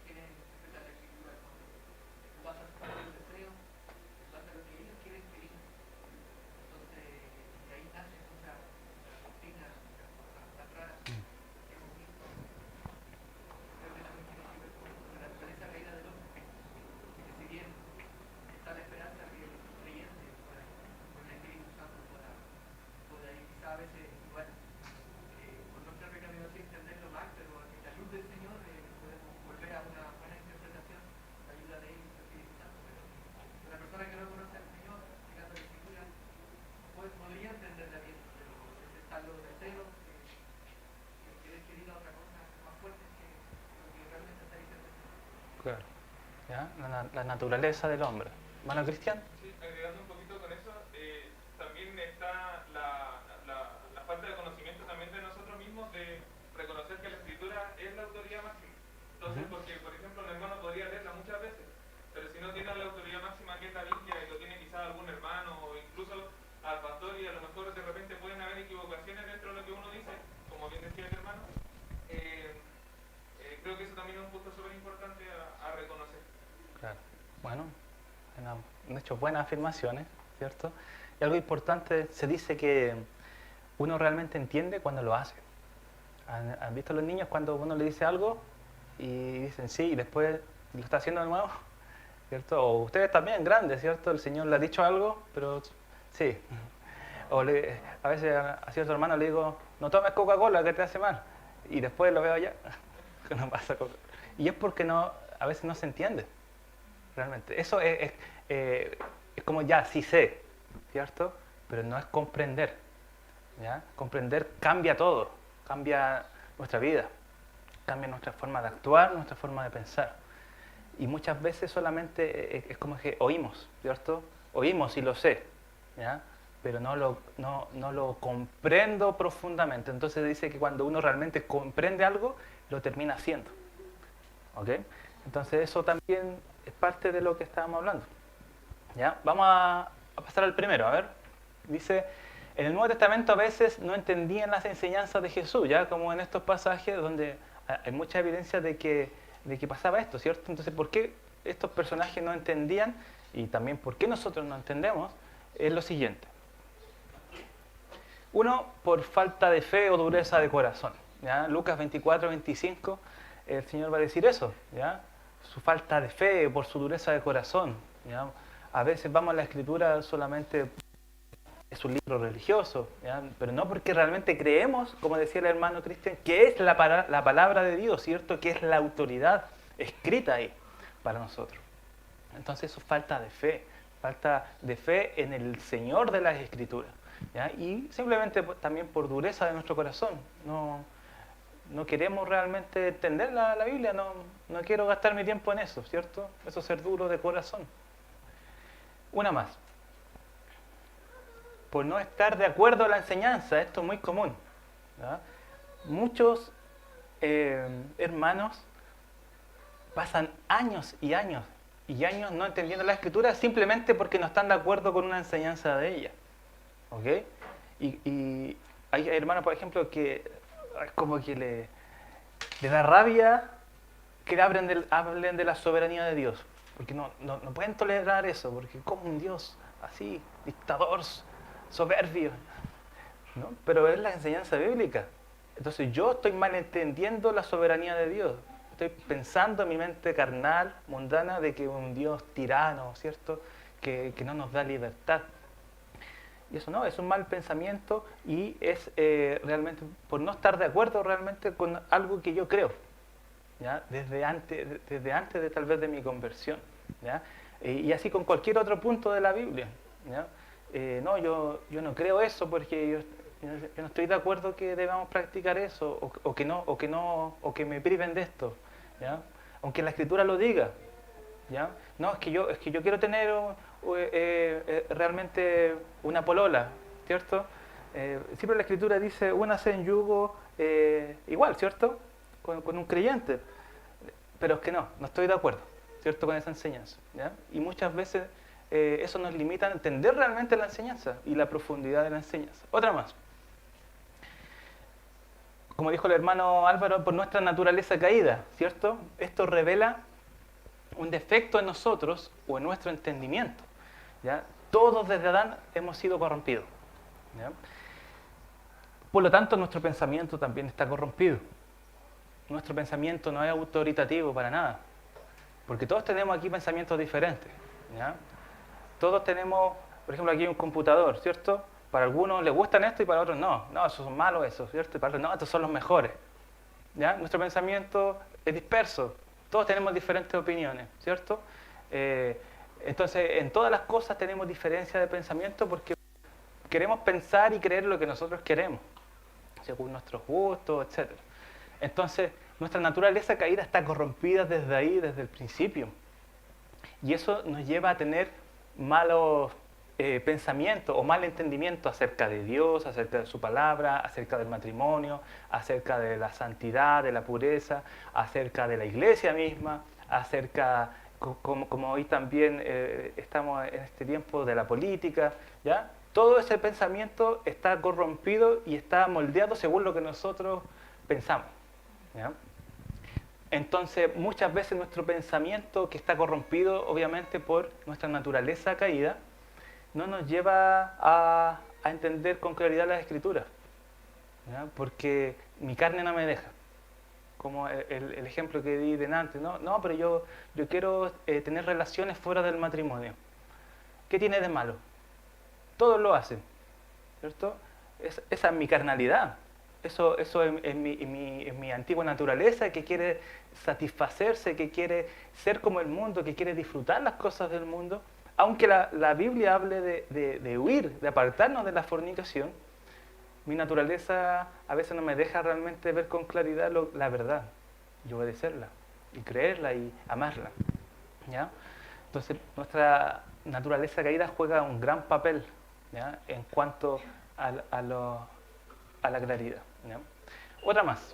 quienes interpretan la escritura en base a sus propios deseos, en base a lo que ellos quieren que diga. Entonces, de ahí nacen muchas doctrinas, muchas cosas tan raras que hemos visto. Creo que también tiene que ver con la naturaleza caída del hombre. Que si bien está la esperanza que el creyente, con el Espíritu Santo, pueda ir quizá a veces igual, con nuestra pecaminosidad entenderlo mal, pero en la luz del Señor podemos volver a una buena interpretación, la ayuda de Él y del Espíritu Santo. Pero la persona que no conoce al Señor, mirando la Escritura, podría entenderla bien, pero están los deseos que querer que diga otra cosa más fuerte que lo que realmente está diciendo el Señor. Claro. ¿Ya? La naturaleza del hombre. ¿Hermano Cristian? Sí, agregando un poquito con eso, también está la falta de conocimiento también de nosotros mismos de reconocer que la escritura es la autoridad máxima. Entonces, porque por ejemplo un hermano podría leerla muchas veces, pero si no tiene la autoridad máxima que es la Biblia y lo tiene quizás algún hermano o incluso al pastor, y a lo mejor de repente pueden haber equivocaciones dentro de lo que uno dice, como bien decía el hermano, creo que eso también es un punto súper importante a reconocer. Claro. Bueno, han hecho buenas afirmaciones, ¿cierto? Y algo importante, se dice que uno realmente entiende cuando lo hace. ¿Han visto los niños cuando uno le dice algo y dicen sí y después lo está haciendo de nuevo? ¿Cierto? O ustedes también, grandes, ¿cierto? El Señor le ha dicho algo, pero sí. O a veces a cierto hermano le digo, no tomes Coca-Cola que te hace mal. Y después lo veo allá, que no pasa Coca-Cola. Y es porque a veces no se entiende. Realmente. Eso es como ya, sí sé, ¿cierto? Pero no es comprender. ¿Ya? Comprender cambia todo, cambia nuestra vida, cambia nuestra forma de actuar, nuestra forma de pensar. Y muchas veces solamente es como que oímos, ¿cierto? Oímos y lo sé, ¿ya? Pero no lo comprendo profundamente. Entonces dice que cuando uno realmente comprende algo, lo termina haciendo. ¿Ok? Entonces eso también es parte de lo que estábamos hablando. ¿Ya? Vamos a pasar al primero, a ver. Dice, en el Nuevo Testamento a veces no entendían las enseñanzas de Jesús, ya como en estos pasajes donde hay mucha evidencia de que pasaba esto, ¿cierto? Entonces, ¿por qué estos personajes no entendían? Y también, ¿por qué nosotros no entendemos? Es lo siguiente. Uno, por falta de fe o dureza de corazón. ¿Ya? Lucas 24, 25, el Señor va a decir eso, ¿ya? Su falta de fe, por su dureza de corazón. ¿Ya? A veces vamos a la Escritura solamente, es un libro religioso, ¿ya? Pero no porque realmente creemos, como decía el hermano Cristian, que es la palabra de Dios, ¿cierto? Que es la autoridad escrita ahí para nosotros. Entonces eso es falta de fe en el Señor de las Escrituras, ¿ya? Y simplemente también por dureza de nuestro corazón. No queremos realmente entender la Biblia, no quiero gastar mi tiempo en eso, ¿cierto? Eso es ser duro de corazón. Una más. Por no estar de acuerdo a la enseñanza, esto es muy común, ¿ya? Muchos hermanos pasan años y años no entendiendo la Escritura simplemente porque no están de acuerdo con una enseñanza de ella. ¿Ok? Y hay hermanos, por ejemplo, que es como que le da rabia que hablen de la soberanía de Dios, porque no pueden tolerar eso, porque como un Dios así, dictador, soberbio, ¿no? Pero es la enseñanza bíblica. Entonces yo estoy malentendiendo la soberanía de Dios. Estoy pensando en mi mente carnal, mundana, de que un Dios tirano, ¿cierto? Que no nos da libertad. Y eso no, es un mal pensamiento y es realmente por no estar de acuerdo realmente con algo que yo creo, ¿ya? Desde antes de tal vez de mi conversión, ¿ya? Y así con cualquier otro punto de la Biblia, ¿ya? No, yo no creo eso porque yo no estoy de acuerdo que debamos practicar eso o que me priven de esto, ¿ya? Aunque la Escritura lo diga, ¿ya? No, es que yo quiero tener realmente una polola, ¿cierto? Siempre la Escritura dice, únase en yugo igual, ¿cierto? Con un creyente. Pero es que no estoy de acuerdo, ¿cierto? Con esa enseñanza, ¿ya? Y muchas veces eso nos limita a entender realmente la enseñanza y la profundidad de la enseñanza. Otra más. Como dijo el hermano Álvaro, por nuestra naturaleza caída, ¿cierto? Esto revela un defecto en nosotros o en nuestro entendimiento, ¿ya? Todos desde Adán hemos sido corrompidos, ¿ya? Por lo tanto, nuestro pensamiento también está corrompido. Nuestro pensamiento no es autoritativo para nada, porque todos tenemos aquí pensamientos diferentes, ¿ya? Todos tenemos, por ejemplo, aquí un computador, ¿cierto? Para algunos les gustan esto y para otros no. No, esos son malos esos, ¿cierto? Y para otros no, estos son los mejores, ¿ya? Nuestro pensamiento es disperso. Todos tenemos diferentes opiniones, ¿cierto? Entonces, en todas las cosas tenemos diferencia de pensamiento porque queremos pensar y creer lo que nosotros queremos, según nuestros gustos, etc. Entonces, nuestra naturaleza caída está corrompida desde ahí, desde el principio. Y eso nos lleva a tener malos pensamientos o mal entendimiento acerca de Dios, acerca de su palabra, acerca del matrimonio, acerca de la santidad, de la pureza, acerca de la iglesia misma, acerca, como hoy también estamos en este tiempo de la política, ¿ya? Todo ese pensamiento está corrompido y está moldeado según lo que nosotros pensamos, ¿ya? Entonces, muchas veces nuestro pensamiento, que está corrompido obviamente por nuestra naturaleza caída, no nos lleva a entender con claridad las Escrituras, ¿ya? Porque mi carne no me deja. Como el ejemplo que di delante, no, pero yo quiero tener relaciones fuera del matrimonio. ¿Qué tiene de malo? Todos lo hacen, ¿cierto? Esa es mi carnalidad. Eso es mi antigua naturaleza que quiere satisfacerse, que quiere ser como el mundo, que quiere disfrutar las cosas del mundo. Aunque la Biblia hable de huir, de apartarnos de la fornicación, mi naturaleza a veces no me deja realmente ver con claridad la verdad y obedecerla, y creerla y amarla, ¿ya? Entonces nuestra naturaleza caída juega un gran papel, ¿ya? En cuanto a la claridad, ¿ya? Otra más.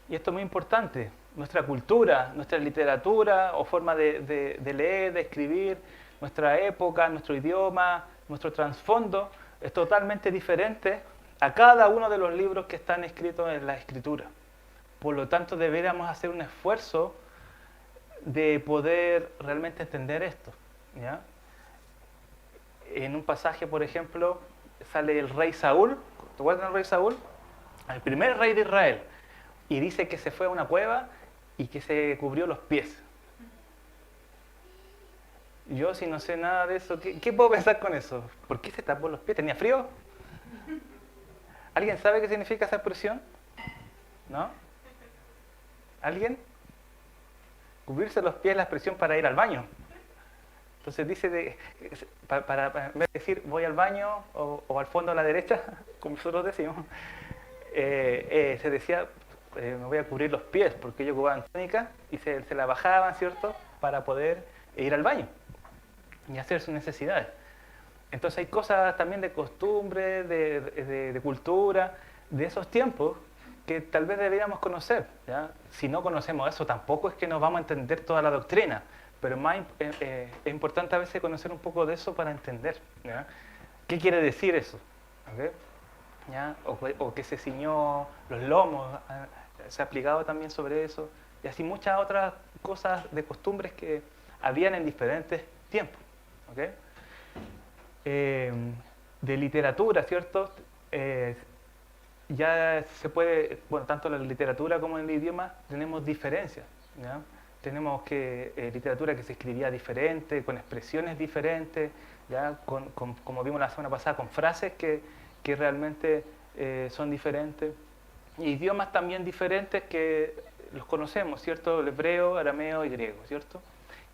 Y esto es muy importante. Nuestra cultura, nuestra literatura o forma de leer, de escribir, nuestra época, nuestro idioma, nuestro trasfondo es totalmente diferente a cada uno de los libros que están escritos en la Escritura. Por lo tanto, deberíamos hacer un esfuerzo de poder realmente entender esto, ¿ya? En un pasaje, por ejemplo, sale el rey Saúl. ¿Te acuerdas del rey Saúl? El primer rey de Israel. Y dice que se fue a una cueva y que se cubrió los pies. Yo, si no sé nada de eso, ¿qué puedo pensar con eso? ¿Por qué se tapó los pies? ¿Tenía frío? ¿Alguien sabe qué significa esa expresión? ¿No? ¿Alguien? Cubrirse los pies es la expresión para ir al baño. Entonces dice, en vez de decir voy al baño o al fondo a la derecha, como nosotros decimos, se decía me voy a cubrir los pies, porque ellos ocupaban túnica y se la bajaban, ¿cierto?, para poder ir al baño y hacer sus necesidades. Entonces hay cosas también de costumbre, de cultura, de esos tiempos que tal vez deberíamos conocer, ¿ya? Si no conocemos eso, tampoco es que nos vamos a entender toda la doctrina, pero es importante a veces conocer un poco de eso para entender, ¿ya? ¿Qué quiere decir eso? ¿Okay? ¿Ya? O que se ciñó los lomos, se ha aplicado también sobre eso, y así muchas otras cosas de costumbres que habían en diferentes tiempos. ¿Okay? de literatura, ¿cierto? Ya se puede, bueno, tanto en la literatura como en el idioma tenemos diferencias, ¿ya? Tenemos literatura que se escribía diferente, con expresiones diferentes, ¿ya? Como vimos la semana pasada, con frases que realmente son diferentes. Y idiomas también diferentes que los conocemos, ¿cierto? El hebreo, arameo y griego, ¿cierto?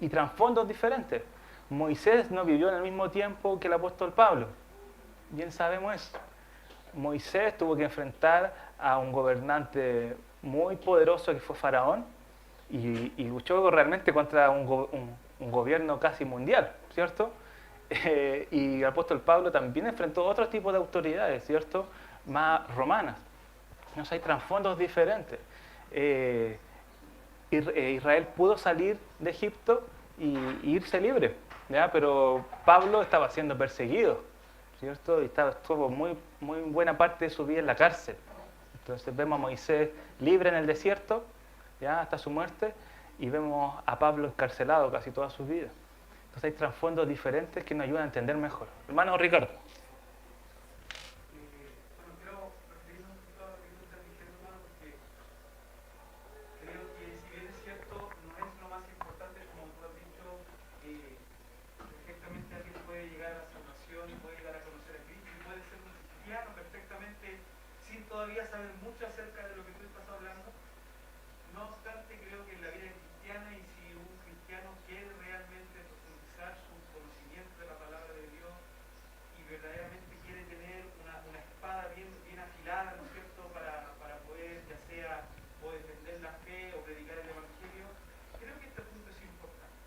Y trasfondos diferentes. Moisés no vivió en el mismo tiempo que el apóstol Pablo. Bien sabemos eso. Moisés tuvo que enfrentar a un gobernante muy poderoso que fue Faraón y luchó realmente contra un gobierno casi mundial, ¿cierto? Y el apóstol Pablo también enfrentó otro tipo de autoridades, ¿cierto? Más romanas. Entonces hay trasfondos diferentes. Israel pudo salir de Egipto y irse libre, ¿ya? Pero Pablo estaba siendo perseguido, ¿cierto? Y estuvo muy buena parte de su vida en la cárcel. Entonces vemos a Moisés libre en el desierto, ¿ya? Hasta su muerte, y vemos a Pablo encarcelado casi toda su vida. Entonces hay trasfondos diferentes que nos ayudan a entender mejor. Hermano Ricardo. Bueno, quiero referirme un poquito a lo que tú estás diciendo, hermano, porque creo que si bien es cierto, no es lo más importante, como tú has dicho, perfectamente alguien puede llegar a la salvación y puede llegar a conocer a Cristo y puede ser un cristiano perfectamente sin todavía saber mucho acerca de lo que tú estás hablando. No obstante, creo que en la vida cristiana, y si un cristiano quiere realmente profundizar su conocimiento de la palabra de Dios y verdaderamente quiere tener una espada bien afilada, ¿no es cierto?, para poder, ya sea, o defender la fe o predicar el Evangelio, creo que este punto es importante.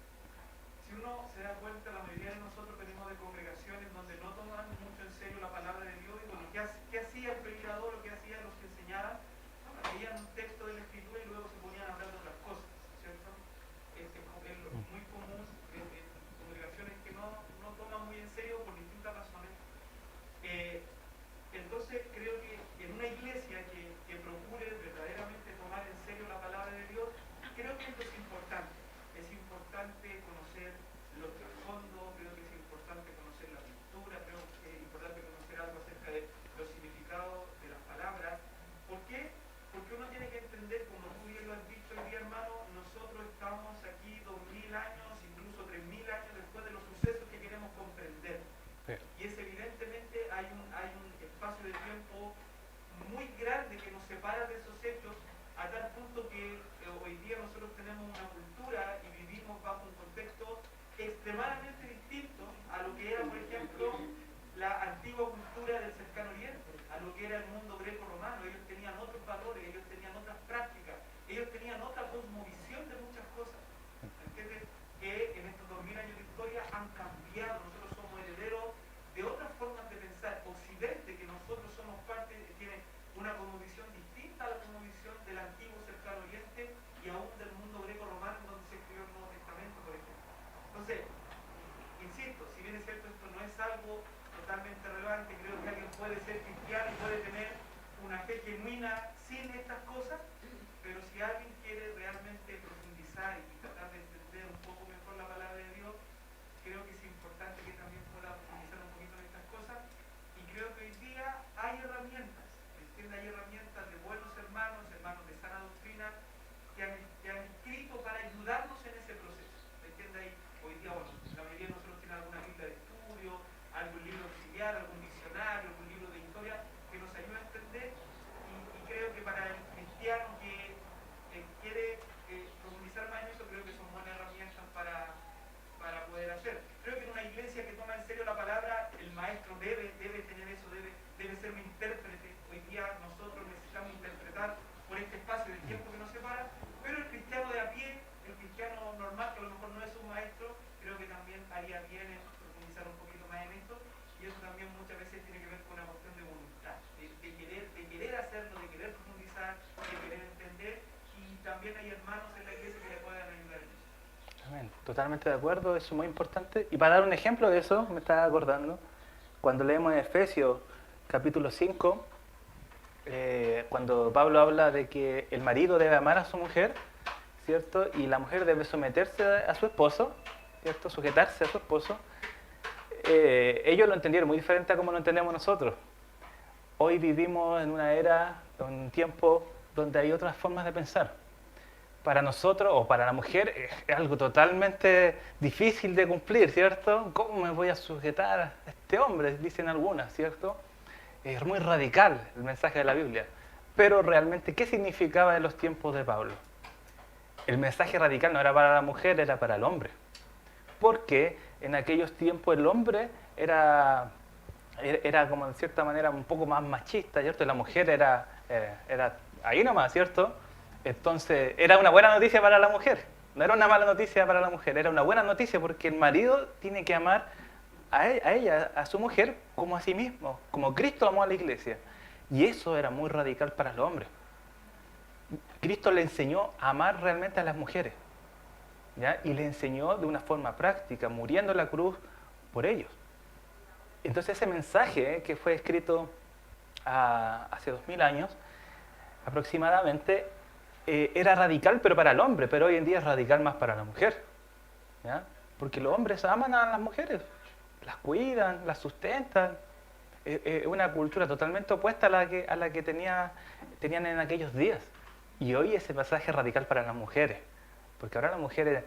Si uno se da cuenta, la mayoría de nosotros venimos de congregaciones donde no toman mucho en serio la palabra de Dios, y bueno, ¿qué hacía el predicador o qué hacían los que enseñaban? Leían un texto de la Escritura y luego se ponían a hablar de otras cosas, ¿cierto? Es muy común en congregaciones que no toman muy en serio por distintas razones. Entonces creo que en una iglesia que procure verdaderamente tomar en serio la palabra de Dios, creo que esto es importante. Es importante conocer los trasfondos, creo que es importante conocer la lectura, creo que es importante conocer algo acerca de los significados de las palabras. ¿Por qué? Porque uno tiene que entender, como tú bien lo has dicho hoy día, hermano, nosotros estamos aquí 2000 años, incluso 3000 años después de los sucesos que queremos comprender. Sí. Y es evidentemente hay un espacio de tiempo muy grande que nos separa de esos hechos, a tal punto que hoy día nosotros tenemos una cultura y vivimos bajo un contexto extremadamente distinto a lo que era, por ejemplo, la antigua cultura del cercano oriente, a lo que era el mundo greco-romano. Ellos tenían otros valores, ellos tenían otras prácticas, ellos tenían otra cosmovisión de muchas cosas, ¿entiendes? Que en estos 2000 años de historia han cambiado. Nosotros somos herederos de otras formas de pensar. Occidente, que nosotros somos parte, tiene una cosmovisión distinta a la cosmovisión del antiguo cercano oriente y aún del mundo greco-romano, en donde se escribió el Nuevo Testamento, por ejemplo. Entonces, insisto, si bien es cierto, esto no es algo totalmente relevante, creo que alguien puede ser cristiano y puede tener una fe genuina sin estas cosas, pero si alguien quiere realmente profundizar y tratar de entender un poco mejor la palabra de Dios, creo que es importante que también pueda profundizar un poquito en estas cosas, y creo que hoy día hay herramientas, ¿entiendes? Hay herramientas de buenos hermanos de sana doctrina, que han escrito para ayudarnos en ese proceso, ¿entiendes? Hoy día, bueno, la mayoría de nosotros tiene alguna biblia de estudio, algún libro auxiliar, algún diccionario, algún libro de historia que nos ayude a entender, y creo que para el cristiano que quiere profundizar más en eso, creo que son buenas herramientas para poder hacer. Creo que en una iglesia que toma en serio la palabra, el maestro debe tener eso, debe ser un intérprete. Hoy día nosotros necesitamos interpretar por este espacio de tiempo que nos separa, pero el cristiano de a pie, el cristiano normal, que a lo mejor no es un maestro, creo que también haría bien en profundizar un poquito más en esto, y eso también muchas veces tiene que ver con una cuestión de voluntad, de querer hacerlo, de querer profundizar, de querer entender, y también hay hermanos en la iglesia que le puedan ayudar en eso. Amén. Totalmente de acuerdo, eso es muy importante. Y para dar un ejemplo de eso, me estaba acordando, cuando leemos en Efesios capítulo 5, cuando Pablo habla de que el marido debe amar a su mujer, ¿cierto? Y la mujer debe someterse a su esposo, ¿cierto? Sujetarse a su esposo. ellos lo entendieron muy diferente a como lo entendemos nosotros. Hoy vivimos en una era, en un tiempo donde hay otras formas de pensar. Para nosotros o para la mujer es algo totalmente difícil de cumplir, ¿cierto? ¿Cómo me voy a sujetar a este hombre? Dicen algunas, ¿cierto? Es muy radical el mensaje de la Biblia. Pero realmente, ¿qué significaba en los tiempos de Pablo? El mensaje radical no era para la mujer, era para el hombre. Porque en aquellos tiempos el hombre era como en cierta manera un poco más machista, ¿cierto? Y la mujer era ahí nomás, ¿cierto? Entonces era una buena noticia para la mujer, no era una mala noticia para la mujer, era una buena noticia porque el marido tiene que amar a ella, a su mujer, como a sí mismo, como Cristo amó a la iglesia. Y eso era muy radical para los hombres. Cristo le enseñó a amar realmente a las mujeres, ¿ya? Y le enseñó de una forma práctica, muriendo en la cruz por ellos. Entonces ese mensaje que fue escrito hace 2000 años aproximadamente, era radical pero para el hombre, pero hoy en día es radical más para la mujer, ¿ya? Porque los hombres aman a las mujeres, las cuidan, las sustentan. Es una cultura totalmente opuesta a la que tenían en aquellos días. Y hoy ese pasaje es radical para las mujeres, porque ahora las mujeres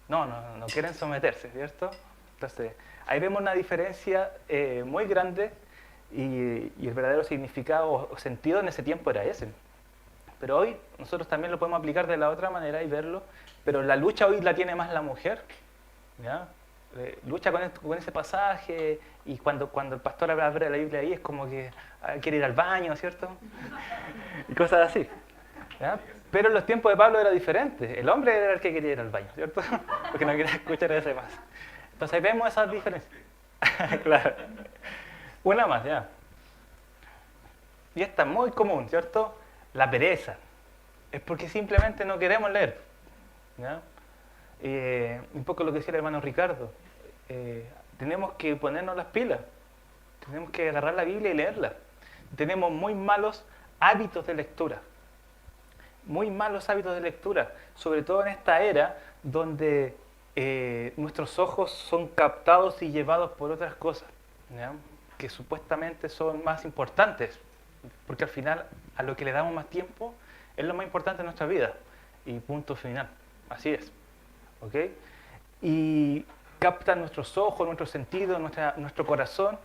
no quieren someterse, ¿cierto? Entonces, ahí vemos una diferencia muy grande y el verdadero significado o sentido en ese tiempo era ese. Pero hoy nosotros también lo podemos aplicar de la otra manera y verlo, pero la lucha hoy la tiene más la mujer, ¿ya? Lucha con ese pasaje y cuando el pastor abre la Biblia ahí es como que quiere ir al baño, ¿cierto? Y cosas así, ¿ya? Pero en los tiempos de Pablo era diferente, el hombre era el que quería ir al baño, ¿cierto? Porque no quería escuchar ese más. Entonces ahí vemos esas diferencias. Claro. Una más, ya. Y esta es muy común, ¿cierto? La pereza. Es porque simplemente no queremos leer, ¿ya? Un poco lo que decía el hermano Ricardo. Tenemos que ponernos las pilas. Tenemos que agarrar la Biblia y leerla. Tenemos muy malos hábitos de lectura. Muy malos hábitos de lectura. Sobre todo en esta era donde nuestros ojos son captados y llevados por otras cosas, ¿ya? Que supuestamente son más importantes, porque al final a lo que le damos más tiempo es lo más importante en nuestra vida, y punto final, así es, ¿ok? Y captan nuestros ojos, nuestros sentidos, nuestro corazón,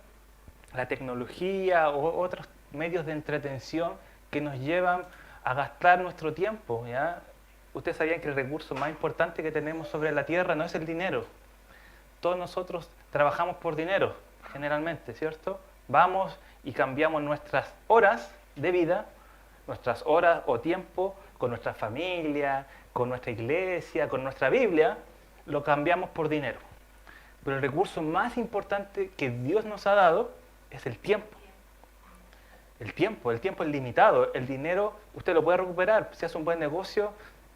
la tecnología o otros medios de entretención que nos llevan a gastar nuestro tiempo, ¿ya? Ustedes sabían que el recurso más importante que tenemos sobre la tierra no es el dinero. Todos nosotros trabajamos por dinero, generalmente, ¿cierto? Vamos y cambiamos nuestras horas de vida, nuestras horas o tiempo con nuestra familia, con nuestra iglesia, con nuestra Biblia, lo cambiamos por dinero. Pero el recurso más importante que Dios nos ha dado es el tiempo. El tiempo es limitado. El dinero usted lo puede recuperar, si hace un buen negocio,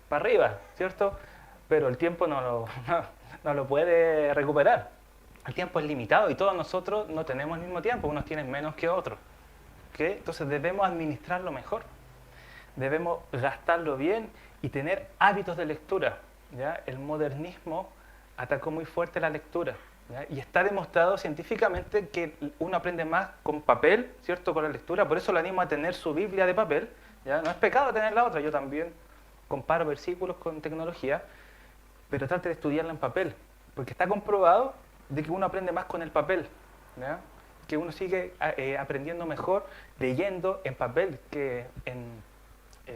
para arriba, ¿cierto? Pero el tiempo no lo puede recuperar. El tiempo es limitado y todos nosotros no tenemos el mismo tiempo, unos tienen menos que otros, ¿ok? Entonces debemos administrarlo mejor, debemos gastarlo bien y tener hábitos de lectura, ¿ya? El modernismo atacó muy fuerte la lectura, ¿ya? Y está demostrado científicamente que uno aprende más con papel, ¿cierto? Con la lectura, por eso le animo a tener su Biblia de papel, ¿ya? No es pecado tener la otra, yo también comparo versículos con tecnología, pero trate de estudiarla en papel, porque está comprobado de que uno aprende más con el papel, ¿ya? Que uno sigue aprendiendo mejor leyendo en papel que en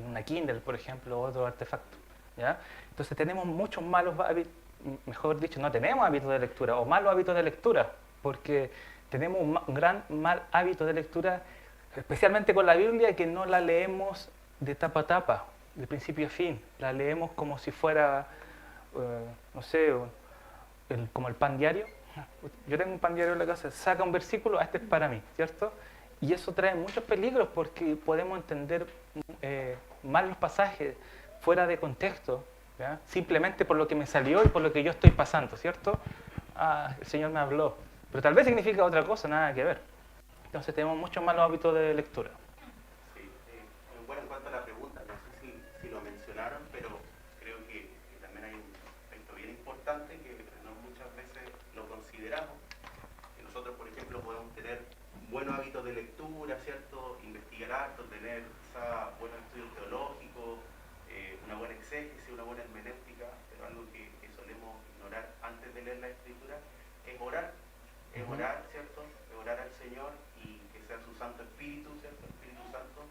una Kindle, por ejemplo, o otro artefacto, ¿ya? Entonces tenemos muchos malos hábitos, mejor dicho, no tenemos hábitos de lectura o malos hábitos de lectura, porque tenemos un gran mal hábito de lectura, especialmente con la Biblia, que no la leemos de tapa a tapa, de principio a fin, la leemos como si fuera, no sé, como el pan diario. Yo tengo un pan diario en la casa, saca un versículo, este es para mí, ¿cierto? Y eso trae muchos peligros porque podemos entender mal los pasajes fuera de contexto, ¿ya? Simplemente por lo que me salió y por lo que yo estoy pasando, ¿cierto? El Señor me habló, pero tal vez significa otra cosa, nada que ver. Entonces tenemos muchos malos hábitos de lectura. Sí, bueno, en cuanto a la pregunta, no sé si lo mencionaron, pero creo que también hay un aspecto bien importante que no muchas veces lo consideramos, nosotros, por ejemplo, podemos tener buenos hábitos de lectura, ¿cierto? Investigar harto, tener quizá buenos estudios teológicos, una buena exégesis, una buena hermenéutica, pero algo que solemos ignorar antes de leer la Escritura es orar. Es orar, ¿cierto? Es orar al Señor y que sea su Santo Espíritu, ¿cierto? El Espíritu Santo,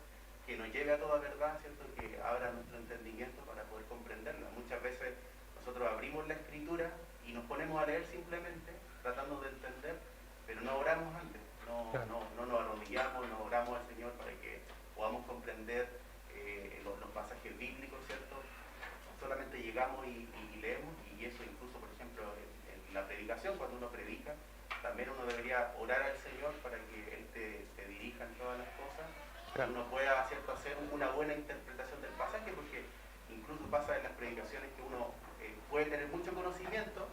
que nos lleve a toda verdad, ¿cierto? Que abra nuestro entendimiento para poder comprenderla. Muchas veces nosotros abrimos la Escritura y nos ponemos a leer simplemente, tratando de entender, pero no oramos antes, no nos arrodillamos, no oramos al Señor para que podamos comprender los pasajes bíblicos, ¿cierto? Solamente llegamos y leemos, y eso incluso, por ejemplo, en la predicación, cuando uno predica, también uno debería orar al Señor para que Él te dirija en todas las cosas, y uno pueda, ¿cierto?, hacer una buena interpretación del pasaje, porque incluso pasa en las predicaciones que uno puede tener mucho conocimiento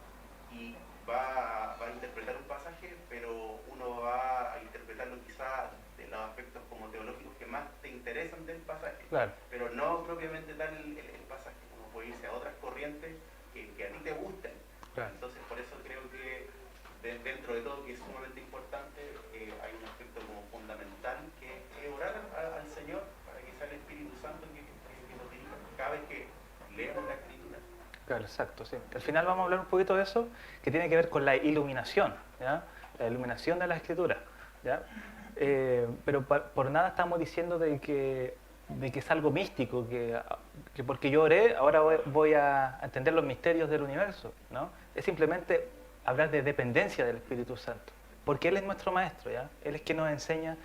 y va a interpretar un pasaje, pero uno va a interpretarlo quizás de los aspectos como teológicos que más te interesan del pasaje, Claro. pero no propiamente tal el pasaje. Uno puede irse a otras corrientes que a ti te gusten. Claro. Entonces, por eso creo que dentro de todo, que es sumamente importante, hay un aspecto como fundamental, que es orar al Señor para que sea el Espíritu Santo que nos dirija cada vez que leemos la Escritura. Claro, exacto, sí. Al final vamos a hablar un poquito de eso, que tiene que ver con la iluminación, ¿ya? La iluminación de la Escritura, ¿ya? Pero por nada estamos diciendo de que es algo místico, que porque yo oré, ahora voy a entender los misterios del universo, ¿no? Es simplemente hablar de dependencia del Espíritu Santo, porque Él es nuestro maestro, ¿ya? Él es quien nos enseña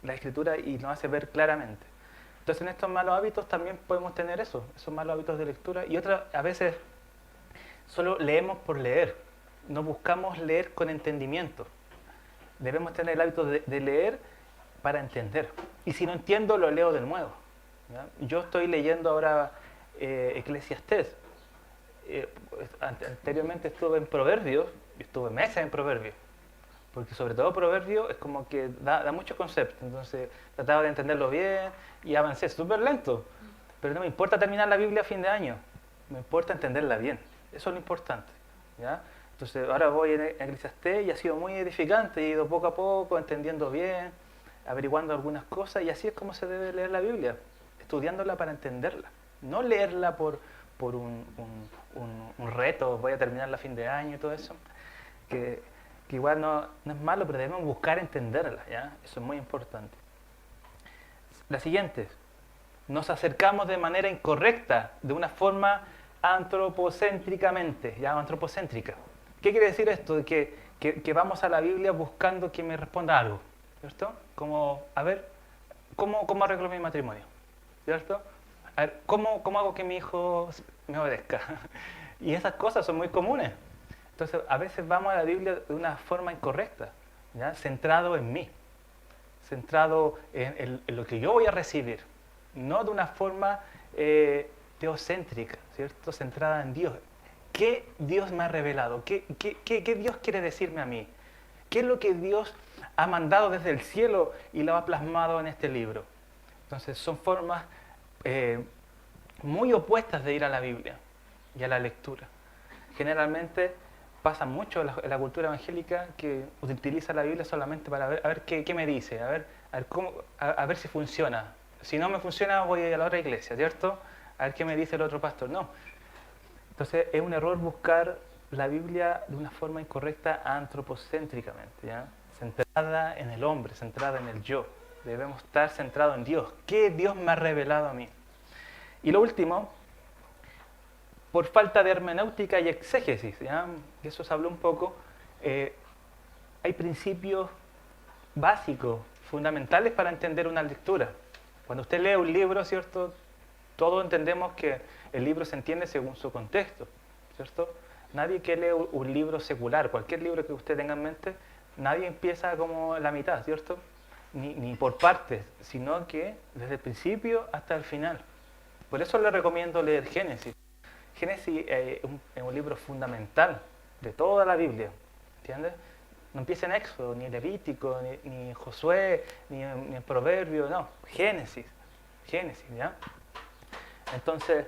la Escritura y nos hace ver claramente. Entonces, en estos malos hábitos también podemos tener eso, esos malos hábitos de lectura. Y a veces solo leemos por leer, no buscamos leer con entendimiento. Debemos tener el hábito de leer para entender. Y si no entiendo, lo leo de nuevo, ¿ya? Yo estoy leyendo ahora Eclesiastés. Anteriormente estuve en Proverbios, estuve meses en Proverbios. Porque sobre todo Proverbio es como que da mucho concepto, entonces trataba de entenderlo bien y avancé súper lento. Pero no me importa terminar la Biblia a fin de año, me importa entenderla bien, eso es lo importante, ¿ya? Entonces ahora voy en Eclesiastés y ha sido muy edificante, he ido poco a poco entendiendo bien, averiguando algunas cosas, y así es como se debe leer la Biblia, estudiándola para entenderla, no leerla por un reto, voy a terminarla a fin de año y todo eso, que igual no es malo, pero debemos buscar entenderla, ¿ya? Eso es muy importante. La siguiente, nos acercamos de manera incorrecta, de una forma antropocéntricamente, ¿ya? Antropocéntrica. ¿Qué quiere decir esto? Que vamos a la Biblia buscando que me responda algo, ¿cierto? Como, a ver, ¿cómo arreglo mi matrimonio? ¿Cierto? A ver, ¿cómo hago que mi hijo me obedezca? Y esas cosas son muy comunes. Entonces, a veces vamos a la Biblia de una forma incorrecta, ¿ya? Centrado en mí, centrado en lo que yo voy a recibir, no de una forma teocéntrica, ¿cierto? Centrada en Dios. ¿Qué Dios me ha revelado? ¿Qué Dios quiere decirme a mí? ¿Qué es lo que Dios ha mandado desde el cielo y lo ha plasmado en este libro? Entonces, son formas muy opuestas de ir a la Biblia y a la lectura. Generalmente pasa mucho en la cultura evangélica que utiliza la Biblia solamente para ver qué me dice, a ver si funciona. Si no me funciona, voy a la otra iglesia, ¿cierto? A ver qué me dice el otro pastor. No. Entonces es un error buscar la Biblia de una forma incorrecta antropocéntricamente, ¿ya? Centrada en el hombre, centrada en el yo. Debemos estar centrados en Dios. ¿Qué Dios me ha revelado a mí? Y lo último, por falta de hermenéutica y exégesis, ¿ya? Eso se habló un poco. Hay principios básicos, fundamentales para entender una lectura. Cuando usted lee un libro, ¿cierto? Todos entendemos que el libro se entiende según su contexto, ¿cierto? Nadie que lee un libro secular, cualquier libro que usted tenga en mente, nadie empieza como la mitad, ¿cierto? Ni por partes, sino que desde el principio hasta el final. Por eso le recomiendo leer Génesis. Génesis es un libro fundamental de toda la Biblia, ¿entiendes? No empieza en Éxodo, ni Levítico, ni Josué, ni en Proverbio, no, Génesis, ¿ya? Entonces,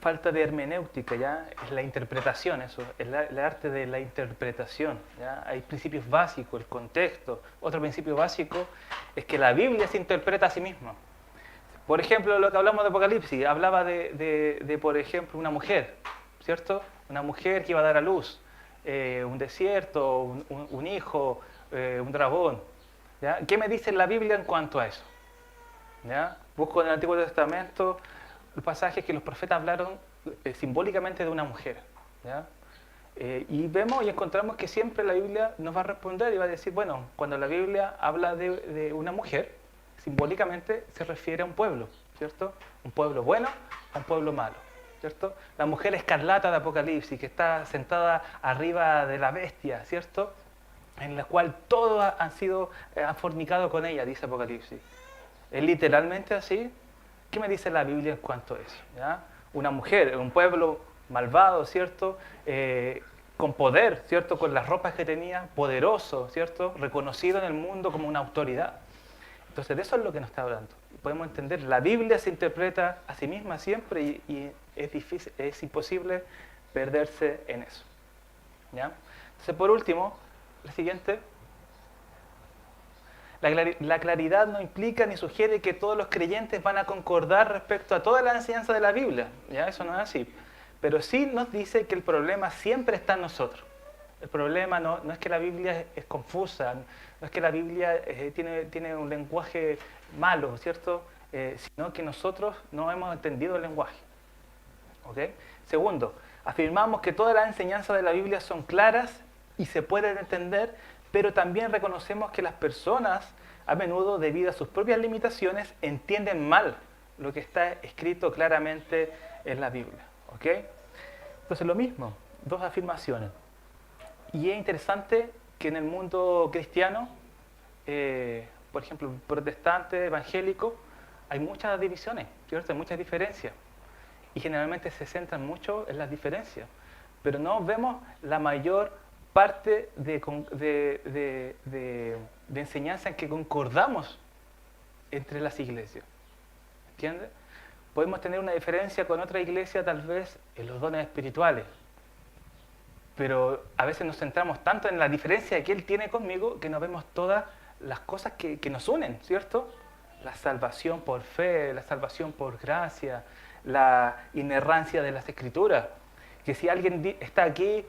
falta de hermenéutica, ¿ya? Es la interpretación, eso, es el arte de la interpretación, ¿ya? Hay principios básicos, el contexto. Otro principio básico es que la Biblia se interpreta a sí misma. Por ejemplo, lo que hablamos de Apocalipsis, hablaba por ejemplo, una mujer, ¿cierto? Una mujer que iba a dar a luz, un desierto, un hijo, un dragón. ¿Ya? ¿Qué me dice la Biblia en cuanto a eso? ¿Ya? Busco en el Antiguo Testamento los pasajes que los profetas hablaron simbólicamente de una mujer. ¿Ya? Y vemos y encontramos que siempre la Biblia nos va a responder y va a decir, bueno, cuando la Biblia habla de una mujer, simbólicamente se refiere a un pueblo, ¿cierto? Un pueblo bueno a un pueblo malo, ¿cierto? La mujer escarlata de Apocalipsis, que está sentada arriba de la bestia, ¿cierto? En la cual todos han fornicado con ella, dice Apocalipsis. ¿Es literalmente así? ¿Qué me dice la Biblia en cuanto a eso? ¿Ya? Una mujer, un pueblo malvado, ¿cierto? Con poder, ¿cierto? Con las ropas que tenía, poderoso, ¿cierto? Reconocido en el mundo como una autoridad. Entonces, de eso es lo que nos está hablando. Podemos entender, la Biblia se interpreta a sí misma siempre y es imposible perderse en eso. ¿Ya? Entonces, por último, la siguiente. La claridad no implica ni sugiere que todos los creyentes van a concordar respecto a toda la enseñanza de la Biblia. ¿Ya? Eso no es así. Pero sí nos dice que el problema siempre está en nosotros. El problema no es que la Biblia es confusa, no es que la Biblia tiene un lenguaje malo, ¿cierto? Sino que nosotros no hemos entendido el lenguaje. ¿Ok? Segundo, afirmamos que todas las enseñanzas de la Biblia son claras y se pueden entender, pero también reconocemos que las personas, a menudo, debido a sus propias limitaciones, entienden mal lo que está escrito claramente en la Biblia. ¿Ok? Entonces, lo mismo, dos afirmaciones. Y es interesante que en el mundo cristiano, por ejemplo, protestante, evangélico, hay muchas divisiones, ¿cierto? Hay muchas diferencias. Y generalmente se centran mucho en las diferencias. Pero no vemos la mayor parte de enseñanza en que concordamos entre las iglesias. ¿Entiendes? Podemos tener una diferencia con otra iglesia tal vez en los dones espirituales. Pero a veces nos centramos tanto en la diferencia que él tiene conmigo que no vemos todas las cosas que nos unen, ¿cierto? La salvación por fe, la salvación por gracia, la inerrancia de las Escrituras. Que si alguien está aquí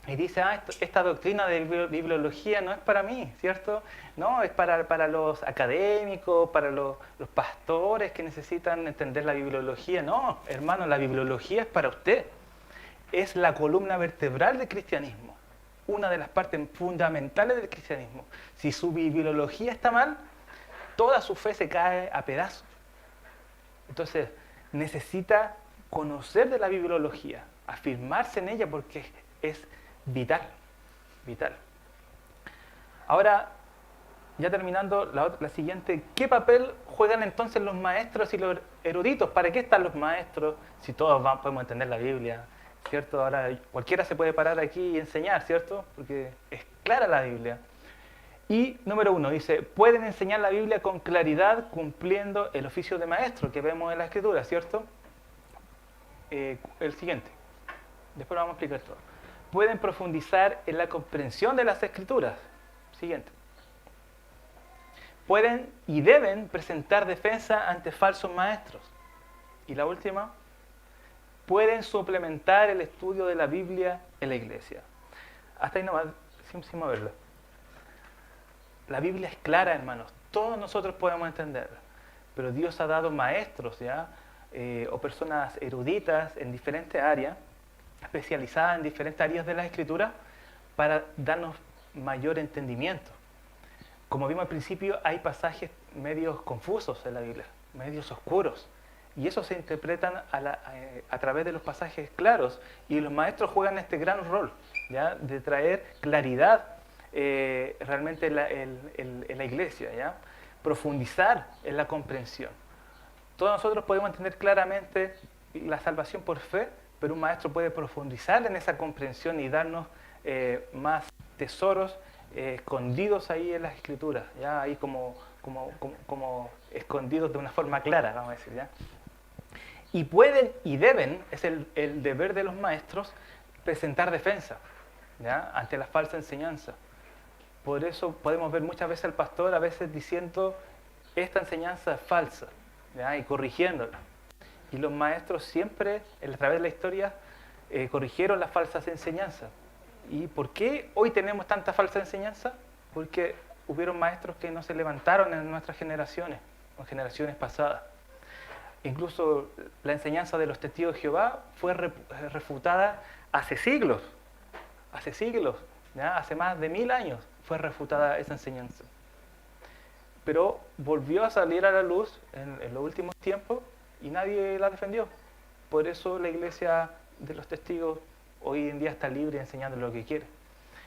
y dice, esta doctrina de bibliología no es para mí, ¿cierto? No, es para los académicos, para los pastores que necesitan entender la bibliología. No, hermano, la bibliología es para usted. Es la columna vertebral del cristianismo, una de las partes fundamentales del cristianismo. Si su bibliología está mal, toda su fe se cae a pedazos. Entonces, necesita conocer de la bibliología, afirmarse en ella porque es vital, vital. Ahora, ya terminando, la siguiente, ¿qué papel juegan entonces los maestros y los eruditos? ¿Para qué están los maestros si todos podemos entender la Biblia? ¿Cierto? Ahora cualquiera se puede parar aquí y enseñar, ¿cierto? Porque es clara la Biblia. Y número 1 dice, pueden enseñar la Biblia con claridad cumpliendo el oficio de maestro que vemos en la Escritura, ¿cierto? El siguiente. Después lo vamos a explicar todo. Pueden profundizar en la comprensión de las Escrituras. Siguiente. Pueden y deben presentar defensa ante falsos maestros. Y la última, pueden suplementar el estudio de la Biblia en la iglesia. Hasta ahí nomás, sin moverlo. La Biblia es clara, hermanos. Todos nosotros podemos entenderla. Pero Dios ha dado maestros, ¿ya? O personas eruditas en diferentes áreas, especializadas en diferentes áreas de la Escritura, para darnos mayor entendimiento. Como vimos al principio, hay pasajes medios confusos en la Biblia, medios oscuros. Y eso se interpretan a través de los pasajes claros. Y los maestros juegan este gran rol, ¿ya? De traer claridad realmente en la iglesia, ¿ya? Profundizar en la comprensión. Todos nosotros podemos entender claramente la salvación por fe, pero un maestro puede profundizar en esa comprensión y darnos más tesoros escondidos ahí en las Escrituras, ¿ya? Ahí como escondidos de una forma clara, vamos a decir, ¿ya? Y pueden y deben, es el deber de los maestros, presentar defensa, ¿ya?, ante la falsa enseñanza. Por eso podemos ver muchas veces al pastor a veces diciendo esta enseñanza es falsa, ¿ya?, y corrigiéndola. Y los maestros siempre, a través de la historia, corrigieron las falsas enseñanzas. ¿Y por qué hoy tenemos tanta falsa enseñanza? Porque hubieron maestros que no se levantaron en nuestras generaciones, o en generaciones pasadas. Incluso la enseñanza de los testigos de Jehová fue refutada hace siglos, ¿ya?, hace más de 1000 años fue refutada esa enseñanza. Pero volvió a salir a la luz en los últimos tiempos y nadie la defendió. Por eso la iglesia de los testigos hoy en día está libre enseñando lo que quiere.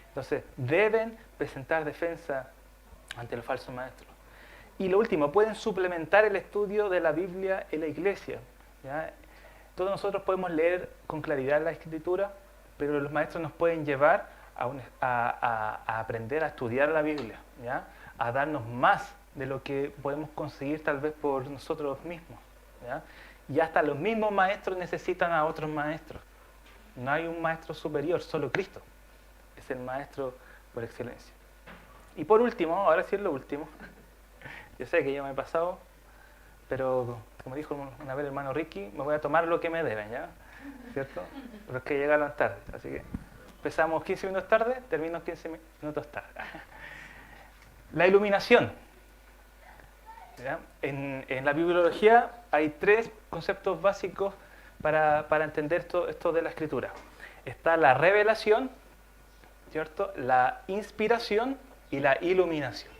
Entonces, deben presentar defensa ante los falsos maestros. Y lo último, pueden suplementar el estudio de la Biblia en la iglesia, ¿ya? Todos nosotros podemos leer con claridad la Escritura, pero los maestros nos pueden llevar a aprender a estudiar la Biblia, ¿ya?, a darnos más de lo que podemos conseguir tal vez por nosotros mismos, ¿ya? Y hasta los mismos maestros necesitan a otros maestros. No hay un maestro superior, solo Cristo es el maestro por excelencia. Y por último, ahora sí es lo último, yo sé que ya me he pasado, pero como dijo una vez el hermano Ricky, me voy a tomar lo que me deben, ¿ya? ¿Cierto? Pero es que llegaron tarde, así que empezamos 15 minutos tarde, termino 15 minutos tarde. La iluminación. ¿Ya? En la bibliología hay 3 conceptos básicos para entender esto de la Escritura. Está la revelación, ¿cierto?, la inspiración y la iluminación.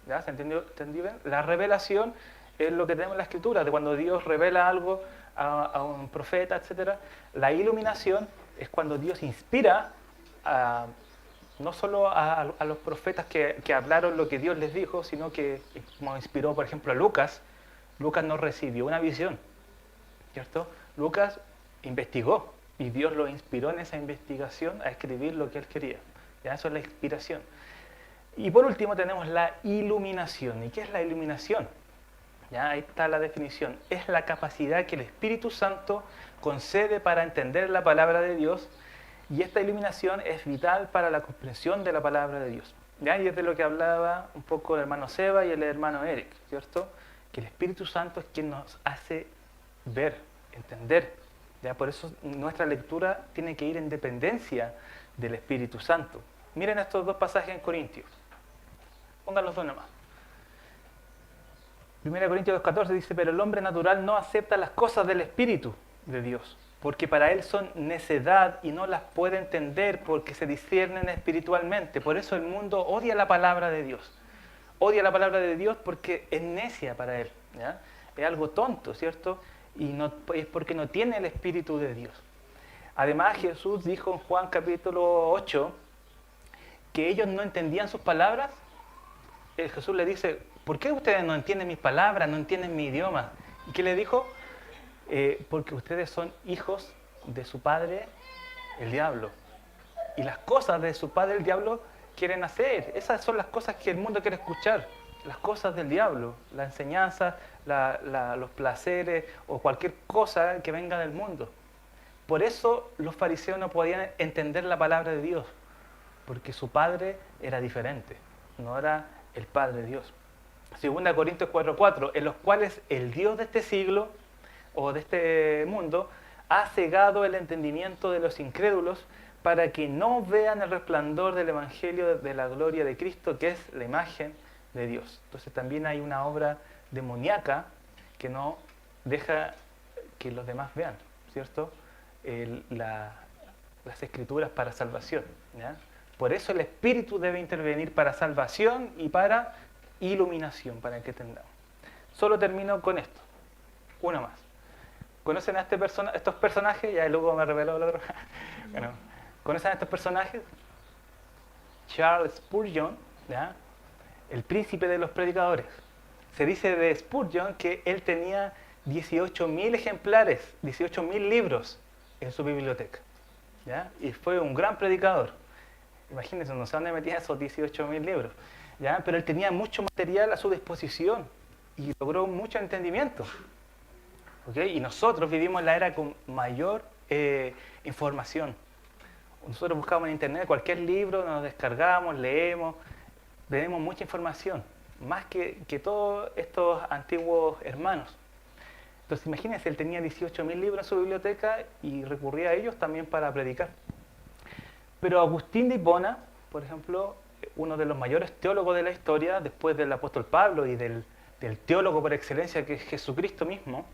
¿Ya? ¿Se entendió bien? La revelación es lo que tenemos en la Escritura, de cuando Dios revela algo a un profeta, etc. La iluminación es cuando Dios inspira no solo a los profetas que hablaron lo que Dios les dijo, sino que, como inspiró, por ejemplo, a Lucas. Lucas no recibió una visión, ¿cierto? Lucas investigó y Dios lo inspiró en esa investigación a escribir lo que él quería. ¿Ya? Eso es la inspiración. Y por último tenemos la iluminación. ¿Y qué es la iluminación? ¿Ya? Ahí está la definición. Es la capacidad que el Espíritu Santo concede para entender la palabra de Dios, y esta iluminación es vital para la comprensión de la palabra de Dios. ¿Ya? Y es de lo que hablaba un poco el hermano Seba y el hermano Eric, ¿cierto? Que el Espíritu Santo es quien nos hace ver, entender. ¿Ya? Por eso nuestra lectura tiene que ir en dependencia del Espíritu Santo. Miren estos 2 pasajes en Corintios. Pongan los 2 nomás. 1 Corintios 2:14 dice: pero el hombre natural no acepta las cosas del Espíritu de Dios, porque para él son necedad y no las puede entender porque se disciernen espiritualmente. Por eso el mundo odia la palabra de Dios. Odia la palabra de Dios porque es necia para él, ¿ya? Es algo tonto, ¿cierto? Y es porque no tiene el Espíritu de Dios. Además, Jesús dijo en Juan capítulo 8 que ellos no entendían sus palabras. Jesús le dice: ¿por qué ustedes no entienden mis palabras, no entienden mi idioma? ¿Y qué le dijo? Porque ustedes son hijos de su padre, el diablo. Y las cosas de su padre, el diablo, quieren hacer. Esas son las cosas que el mundo quiere escuchar. Las cosas del diablo, la enseñanza, los placeres o cualquier cosa que venga del mundo. Por eso los fariseos no podían entender la palabra de Dios, porque su padre era diferente, no era el Padre de Dios. 2 Corintios 4:4, en los cuales el Dios de este siglo o de este mundo ha cegado el entendimiento de los incrédulos para que no vean el resplandor del Evangelio de la gloria de Cristo, que es la imagen de Dios. Entonces también hay una obra demoníaca que no deja que los demás vean, ¿cierto? Las Escrituras para salvación, ¿ya? Por eso el Espíritu debe intervenir para salvación y para iluminación, para que entendamos. Solo termino con esto, uno más. ¿Conocen a estos personajes? Ya luego me reveló el otro. Bueno, ¿conocen a estos personajes? Charles Spurgeon, ¿ya?, el príncipe de los predicadores. Se dice de Spurgeon que él tenía 18.000 ejemplares, 18.000 libros en su biblioteca, ¿ya? Y fue un gran predicador. Imagínense, no sé dónde metía esos 18.000 libros, ¿ya? Pero él tenía mucho material a su disposición y logró mucho entendimiento. ¿ok? Y nosotros vivimos en la era con mayor información. Nosotros buscamos en internet cualquier libro, nos descargamos, leemos, tenemos mucha información, más que todos estos antiguos hermanos. Entonces imagínense, él tenía 18.000 libros en su biblioteca y recurría a ellos también para predicar. Pero Agustín de Hipona, por ejemplo, uno de los mayores teólogos de la historia, después del apóstol Pablo y del teólogo por excelencia que es Jesucristo mismo,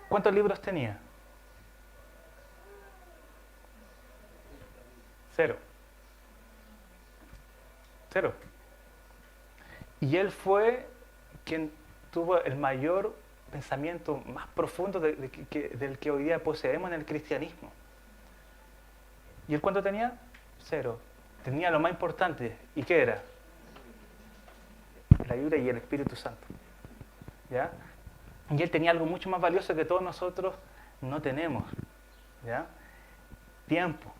¿cuántos libros tenía? 0. Y él fue quien tuvo el mayor pensamiento más profundo del que hoy día poseemos en el cristianismo. ¿Y él cuánto tenía? 0. Tenía lo más importante. ¿Y qué era? La Biblia y el Espíritu Santo. ¿Ya? Y él tenía algo mucho más valioso que todos nosotros no tenemos. ¿Ya? Tiempo.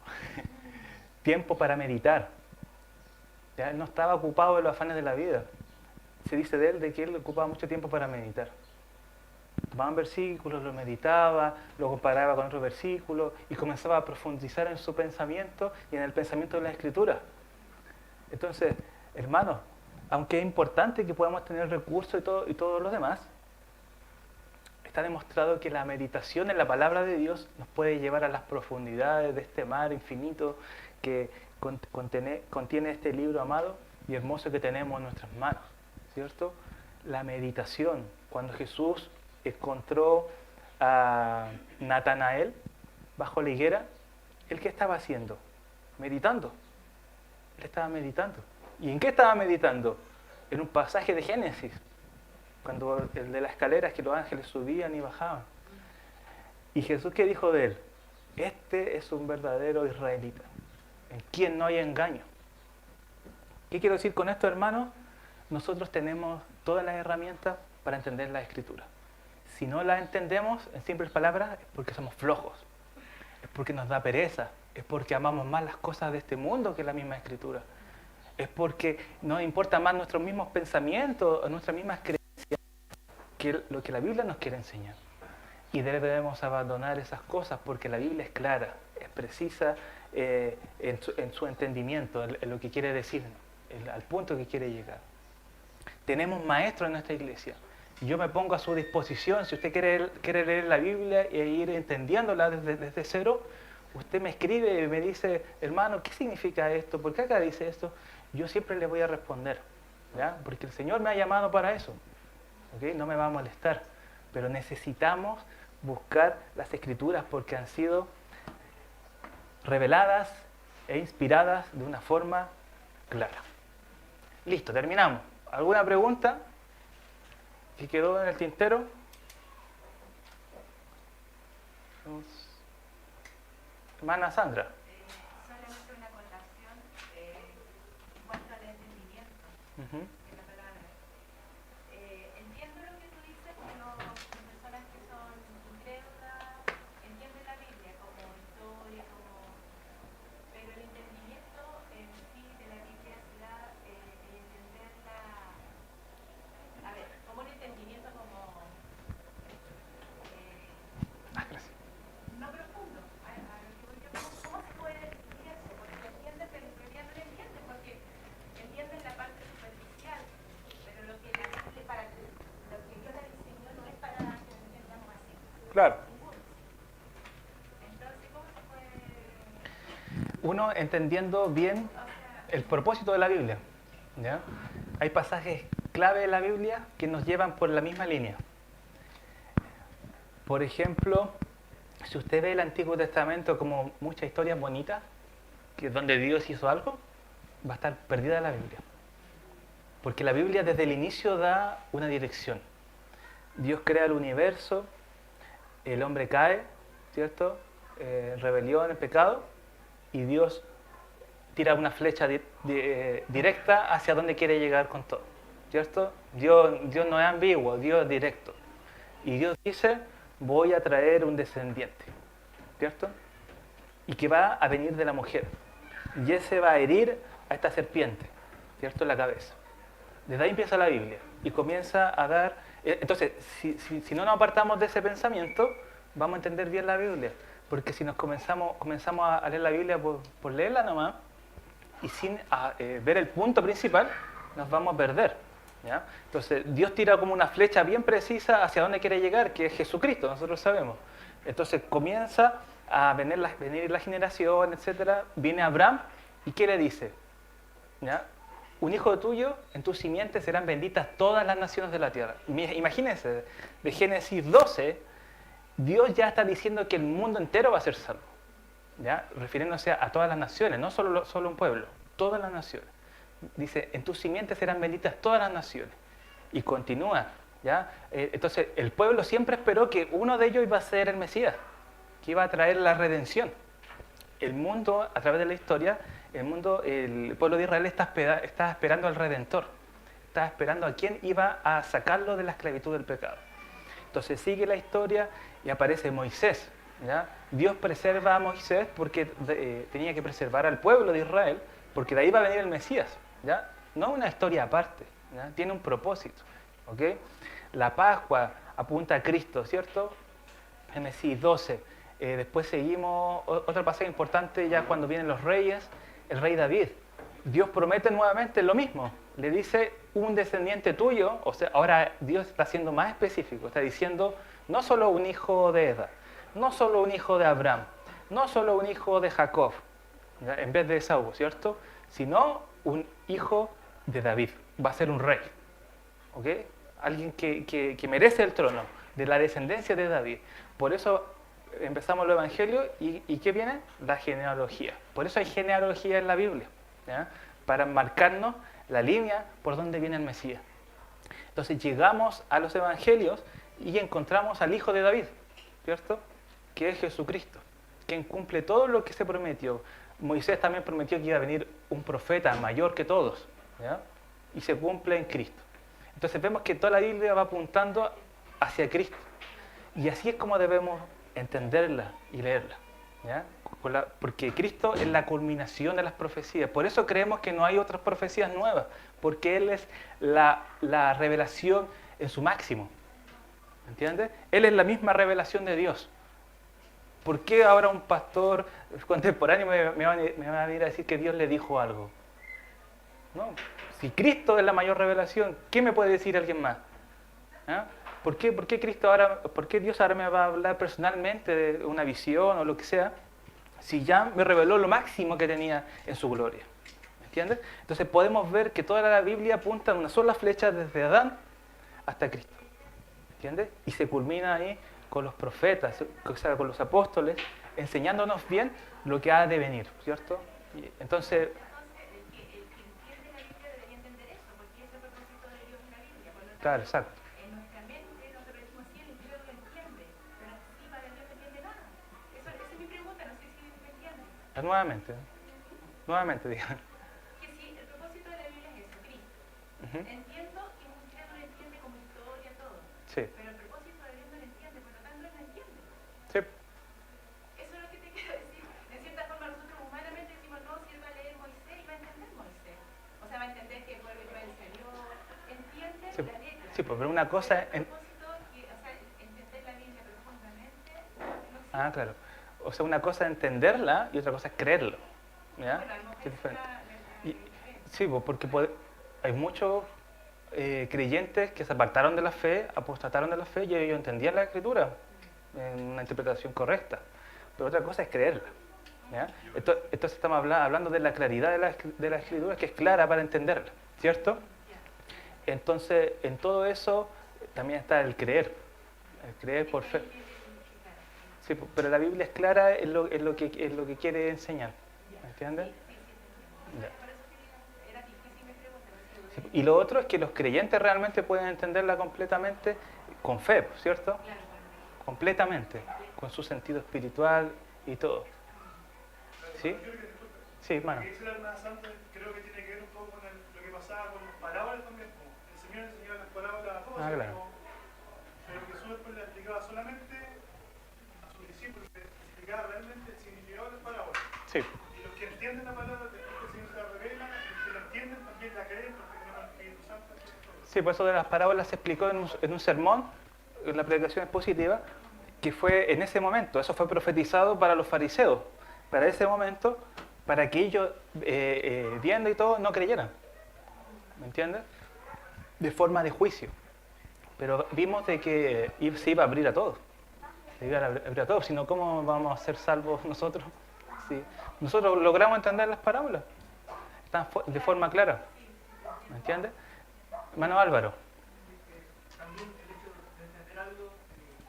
Tiempo para meditar. ¿Ya? Él no estaba ocupado de los afanes de la vida. Se dice de él de que él ocupaba mucho tiempo para meditar. Tomaban versículos, lo meditaba, lo comparaba con otros versículos y comenzaba a profundizar en su pensamiento y en el pensamiento de la Escritura. Entonces, hermanos, aunque es importante que podamos tener recursos y todo lo demás, está demostrado que la meditación en la palabra de Dios nos puede llevar a las profundidades de este mar infinito que contiene este libro amado y hermoso que tenemos en nuestras manos, ¿cierto? La meditación, cuando Jesús encontró a Natanael bajo la higuera, ¿él qué estaba haciendo? Meditando. Él estaba meditando. ¿Y en qué estaba meditando? En un pasaje de Génesis, cuando el de las escaleras que los ángeles subían y bajaban. ¿Y Jesús qué dijo de él? Este es un verdadero israelita, en quien no hay engaño. ¿Qué quiero decir con esto, hermanos? Nosotros tenemos todas las herramientas para entender la Escritura. Si no la entendemos, en simples palabras, es porque somos flojos, es porque nos da pereza, es porque amamos más las cosas de este mundo que la misma Escritura, es porque nos importa más nuestros mismos pensamientos, nuestras mismas creencias, que lo que la Biblia nos quiere enseñar. Y debemos abandonar esas cosas porque la Biblia es clara, es precisa en su entendimiento, en lo que quiere decirnos, al punto que quiere llegar. Tenemos maestros en nuestra iglesia. Yo me pongo a su disposición. Si usted quiere leer la Biblia e ir entendiéndola desde cero, usted me escribe y me dice, hermano, ¿qué significa esto? ¿Por qué acá dice esto? Yo siempre le voy a responder, ¿ya? Porque el Señor me ha llamado para eso, ¿okay? No me va a molestar, pero necesitamos buscar las Escrituras porque han sido reveladas e inspiradas de una forma clara. Listo, terminamos. ¿Alguna pregunta que quedó en el tintero? Hermana Sandra. Solamente una acotación en cuanto al entendimiento de la palabra. Entiendo lo que tú dices, pero las personas que son incrédulas entienden la Biblia como historia, pero el entendimiento en sí de la Biblia se da entenderla, a ver, como un entendimiento como Gracias. no profundo. ¿Cómo se puede decir eso? Porque se entiende, pero en realidad no lo entiende, porque entienden la parte superficial, pero lo que la Biblia, lo que Dios le enseñó no es para que lo entendamos así. Claro. Entonces, ¿cómo se puede...? Uno entendiendo bien el propósito de la Biblia, ¿ya? Hay pasajes clave de la Biblia que nos llevan por la misma línea. Por ejemplo, si usted ve el Antiguo Testamento como muchas historias bonitas, que es donde Dios hizo algo, va a estar perdida la Biblia. Porque la Biblia desde el inicio da una dirección. Dios crea el universo, el hombre cae, ¿cierto? En rebelión, en pecado, y Dios tira una flecha directa hacia donde quiere llegar con todo, ¿cierto? Dios no es ambiguo, Dios es directo. Y Dios dice, voy a traer un descendiente, ¿cierto? Y que va a venir de la mujer. Y ese va a herir a esta serpiente, ¿cierto? En la cabeza. Desde ahí empieza la Biblia. y comienza a dar... Entonces, si no nos apartamos de ese pensamiento, vamos a entender bien la Biblia. Porque si nos comenzamos a leer la Biblia por leerla nomás, y sin ver el punto principal, nos vamos a perder. ¿Ya? Entonces, Dios tira como una flecha bien precisa hacia dónde quiere llegar, que es Jesucristo, nosotros sabemos. Entonces, comienza a venir la generación, etc. Viene Abraham, ¿y qué le dice? ¿Ya? Un hijo tuyo, en tu simiente serán benditas todas las naciones de la tierra. Imagínense, de Génesis 12, Dios ya está diciendo que el mundo entero va a ser salvo. ¿Ya? Refiriéndose a todas las naciones, no solo un pueblo, todas las naciones. Dice, en tu simiente serán benditas todas las naciones. Y continúa, ¿ya? Entonces, el pueblo siempre esperó que uno de ellos iba a ser el Mesías, que iba a traer la redención. El mundo, a través de la historia, el pueblo de Israel está esperando al Redentor. Está esperando a quien iba a sacarlo de la esclavitud del pecado. Entonces sigue la historia y aparece Moisés. ¿Ya? Dios preserva a Moisés porque tenía que preservar al pueblo de Israel, porque de ahí va a venir el Mesías. ¿Ya? No una historia aparte, ¿ya? Tiene un propósito. ¿Okay? La Pascua apunta a Cristo, ¿cierto? Génesis 12. Después seguimos, otro pasaje importante ya cuando vienen los reyes, el rey David. Dios promete nuevamente lo mismo. Le dice un descendiente tuyo, o sea, ahora Dios está siendo más específico, está diciendo no solo un hijo de Eda, no solo un hijo de Abraham, no solo un hijo de Jacob, ¿ya? En vez de Esaú, ¿cierto? Sino un hijo de David, va a ser un rey, ¿ok? Alguien que merece el trono, de la descendencia de David. Por eso empezamos el Evangelio y ¿qué viene? La genealogía. Por eso hay genealogía en la Biblia, ¿ya? Para marcarnos la línea por donde viene el Mesías. Entonces llegamos a los Evangelios y encontramos al hijo de David, ¿cierto? Que es Jesucristo, quien cumple todo lo que se prometió. Moisés también prometió que iba a venir un profeta mayor que todos, ¿ya? Y se cumple en Cristo. Entonces vemos que toda la Biblia va apuntando hacia Cristo. Y así es como debemos entenderla y leerla, ¿ya? Porque Cristo es la culminación de las profecías. Por eso creemos que no hay otras profecías nuevas, porque Él es la revelación en su máximo. ¿Entiendes? Él es la misma revelación de Dios. ¿Por qué ahora un pastor contemporáneo me va a venir a decir que Dios le dijo algo? No. Si Cristo es la mayor revelación, ¿qué me puede decir alguien más? ¿Ah? ¿Por qué Dios ahora me va a hablar personalmente de una visión o lo que sea, si ya me reveló lo máximo que tenía en su gloria? ¿Entiendes? Entonces podemos ver que toda la Biblia apunta en una sola flecha desde Adán hasta Cristo. ¿Entiendes? Y se culmina ahí con los profetas, o sea, con los apóstoles, enseñándonos bien lo que ha de venir, ¿cierto? Entonces, el que entiende la Biblia debería entender eso, porque ese es el propósito de Dios en la Biblia. Por lo tanto, claro, exacto. en nuestra mente nosotros decimos, sí, el incrédulo lo entiende, pero sí, para Dios no entiende nada. Esa es mi pregunta, no sé si me entienden. Nuevamente, digan. Que si el propósito de la Biblia es Jesucristo, Ujú. entiendo que un incrédulo entiende como historia todo, Sí, pero el propósito de Dios no lo entiende, por lo tanto él no entiende. sí, Eso es lo que te quiero decir. En cierta forma nosotros humanamente decimos, no, si él va a leer Moisés y va a entender Moisés. O sea, va a entender que el pueblo Israel salió, entiende sí, la letra. sí, pues, pero una cosa... El propósito, o sea, entender la Biblia profundamente, no existe. Ah, claro. O sea, una cosa es entenderla y otra cosa es creerlo. ¿Ya? Bueno, a lo mejor Que es esa es diferente. la Y- diferencia. sí, pues, porque hay muchos creyentes que se apartaron de la fe, apostataron de la fe y ellos entendían la Escritura en una interpretación correcta. Pero otra cosa es creerla. ¿Ya? Entonces estamos hablando de la claridad de la Escritura, que es clara para entenderla, ¿cierto? Entonces, en todo eso también está el creer por fe. Sí, pero la Biblia es clara en lo que quiere enseñar, ¿me entiendes? Ya. Era difícil mi pregunta, pero sí, Sí, y lo otro es que los creyentes realmente pueden entenderla completamente con fe, ¿cierto? claro, Completamente, con su sentido espiritual y todo. ¿Sí? Sí, hermano. Lo que dice la Hermana Santa creo que tiene que ver un poco con lo que pasaba con las parábolas también. El Señor enseñaba las parábolas a todos, Ah, claro. pero Jesús después le explicaba solamente a sus discípulos, le explicaba realmente el significado de las parábolas. Sí, Y los que entienden la palabra, después que el Señor se la revela, y los que la entienden también la creen porque tenemos el Espíritu Santo. Sí, por eso de las parábolas se explicó en un sermón, en la predicación expositiva, que fue en ese momento, eso fue profetizado para los fariseos, para ese momento, para que ellos, viendo y todo, no creyeran. ¿Me entiendes? De forma de juicio. Pero vimos de que se iba a abrir a todos. Se iba a abrir a todos, sino ¿cómo vamos a ser salvos nosotros? Si nosotros logramos entender las parábolas, están de forma clara. ¿Me entiendes? Hermano Álvaro. También el hecho de entender algo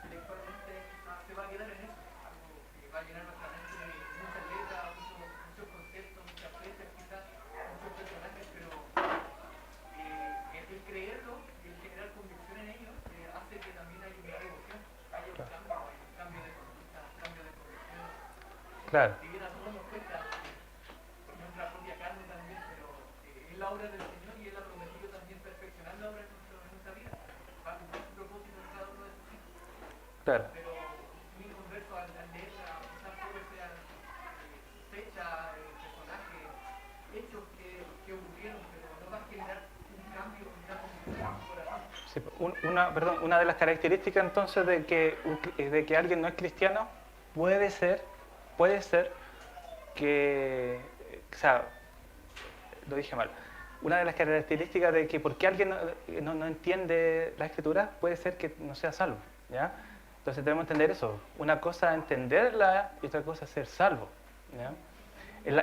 intelectualmente quizás se va a quedar en eso, algo que va a llenar nuestra mente de muchas letras, muchos conceptos, muchas fechas, quizás muchos personajes, pero el creerlo y el generar convicción en ello hace que también haya una devoción, haya un cambio de conducta, un cambio de convicción. Claro. Si bien a todos nos cuesta nuestra propia carne también, pero es la obra del Señor y Él ha prometido también perfeccionar la obra en nuestra vida. Va a cumplir su propósito en cada uno de sus hijos. Claro. Pero un inconverso al leer, quizás todo sea fecha, personajes, hechos que ocurrieron, pero no va a generar un cambio, una convicción en su corazón. Sí, una de las características entonces de que alguien no es cristiano puede ser que, o sea, lo dije mal, una de las características de que porque alguien no entiende la Escritura puede ser que no sea salvo, ¿ya? Entonces debemos entender eso, una cosa es entenderla y otra cosa es ser salvo, ¿ya?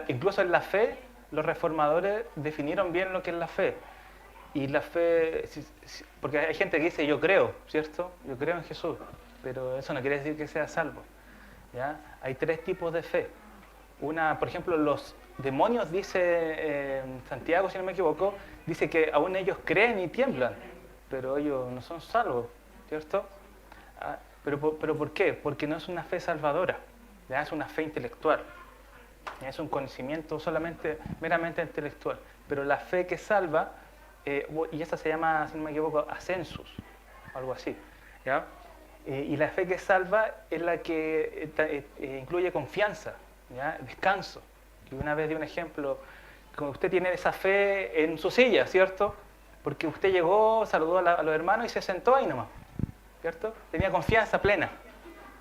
Incluso en la fe, los reformadores definieron bien lo que es la fe. Y la fe, porque hay gente que dice yo creo, ¿cierto? Yo creo en Jesús, pero eso no quiere decir que sea salvo, ¿ya? Hay tres tipos de fe. Una, por ejemplo, los demonios, dice Santiago, si no me equivoco, dice que aún ellos creen y tiemblan, pero ellos no son salvos, ¿cierto? ¿Pero por qué? Porque no es una fe salvadora, ¿ya? Es una fe intelectual, ¿ya? Es un conocimiento solamente, meramente intelectual, pero la fe que salva, y esa se llama, si no me equivoco, ascensus, algo así, ¿ya? Y la fe que salva es la que incluye confianza, ¿ya? Descanso. Y una vez di un ejemplo, como usted tiene esa fe en su silla, ¿cierto? Porque usted llegó, saludó a los hermanos y se sentó ahí nomás, ¿cierto? Tenía confianza plena,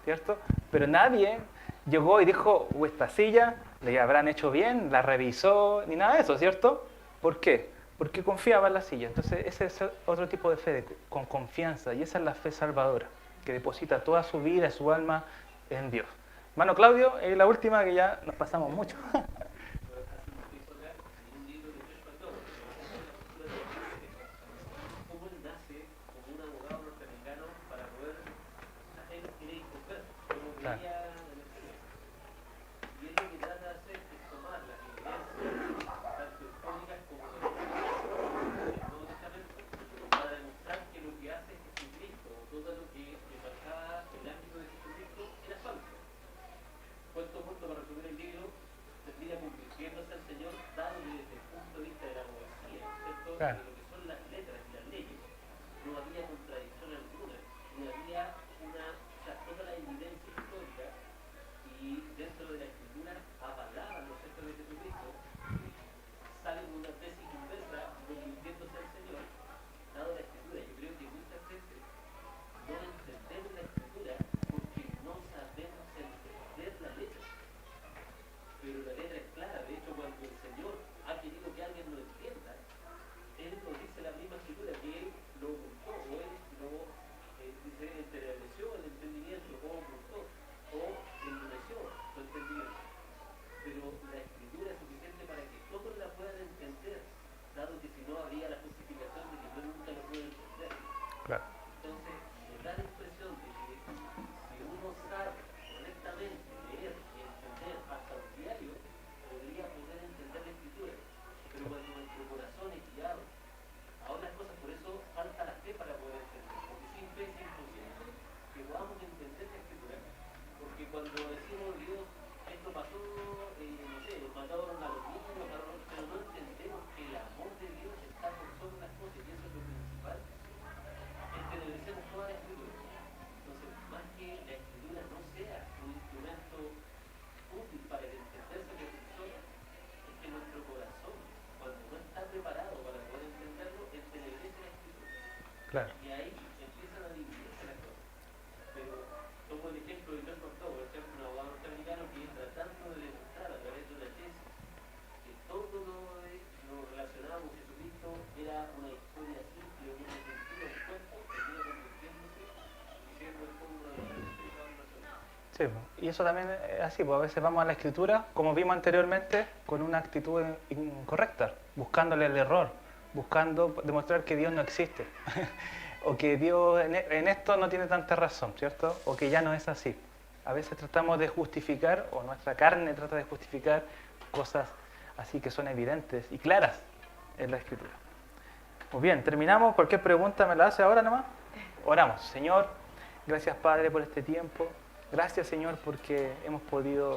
¿cierto? Pero nadie llegó y dijo, esta silla le habrán hecho bien, la revisó, ni nada de eso, ¿cierto? ¿Por qué? Porque confiaba en la silla. Entonces ese es otro tipo de fe, con confianza, y esa es la fe salvadora, que deposita toda su vida, su alma en Dios. Hermano Claudio, es la última que ya nos pasamos mucho. Claro. De lo que son las letras y las leyes, no había contradicción alguna, no había o sea, toda la evidencia histórica y dentro de la escritura avalaban los hechos de Jesucristo, salen una tesis inversa convirtiéndose al Señor, dado la escritura. Yo creo que muchas veces no entendemos la escritura porque no sabemos entender la letra, pero la letra es clara. De hecho, cuando el Señor ha querido que alguien lo entienda, Él nos dice la misma escritura que Él lo ocultó, o Él lo dice, enterneció el entendimiento, o ocultó, o endureció su entendimiento. Pero la escritura es suficiente para que todos la puedan entender, dado que si no habría la justificación de que yo nunca lo puedo entender. Claro. Entonces, me da la impresión de que si uno sabe correctamente leer y entender hasta un diario, podría poder entender la escritura. Pero cuando nuestro corazón es guiado a otras cosas, por eso falta la fe para poder entender. Porque sin fe es imposible que podamos entender la escritura. Porque cuando decimos, Dios, esto pasó, no sé, nos mataron a los niños, pero no entendemos que el amor de Dios está por sobre las cosas, y eso es lo principal. Es que debemos toda la escritura. Entonces, más que la escritura no sea un instrumento útil para el entenderse de persona, es que nuestro corazón, cuando no está preparado para poder Sí, y eso también es así, pues a veces vamos a la escritura, como vimos anteriormente, con una actitud incorrecta, buscándole el error, buscando demostrar que Dios no existe, o que Dios en esto no tiene tanta razón, ¿cierto? O que ya no es así. A veces tratamos de justificar, o nuestra carne trata de justificar cosas así que son evidentes y claras en la escritura. Muy bien, terminamos. Cualquier pregunta me la hace ahora nomás. Oramos. Señor, gracias Padre por este tiempo. Gracias Señor porque hemos podido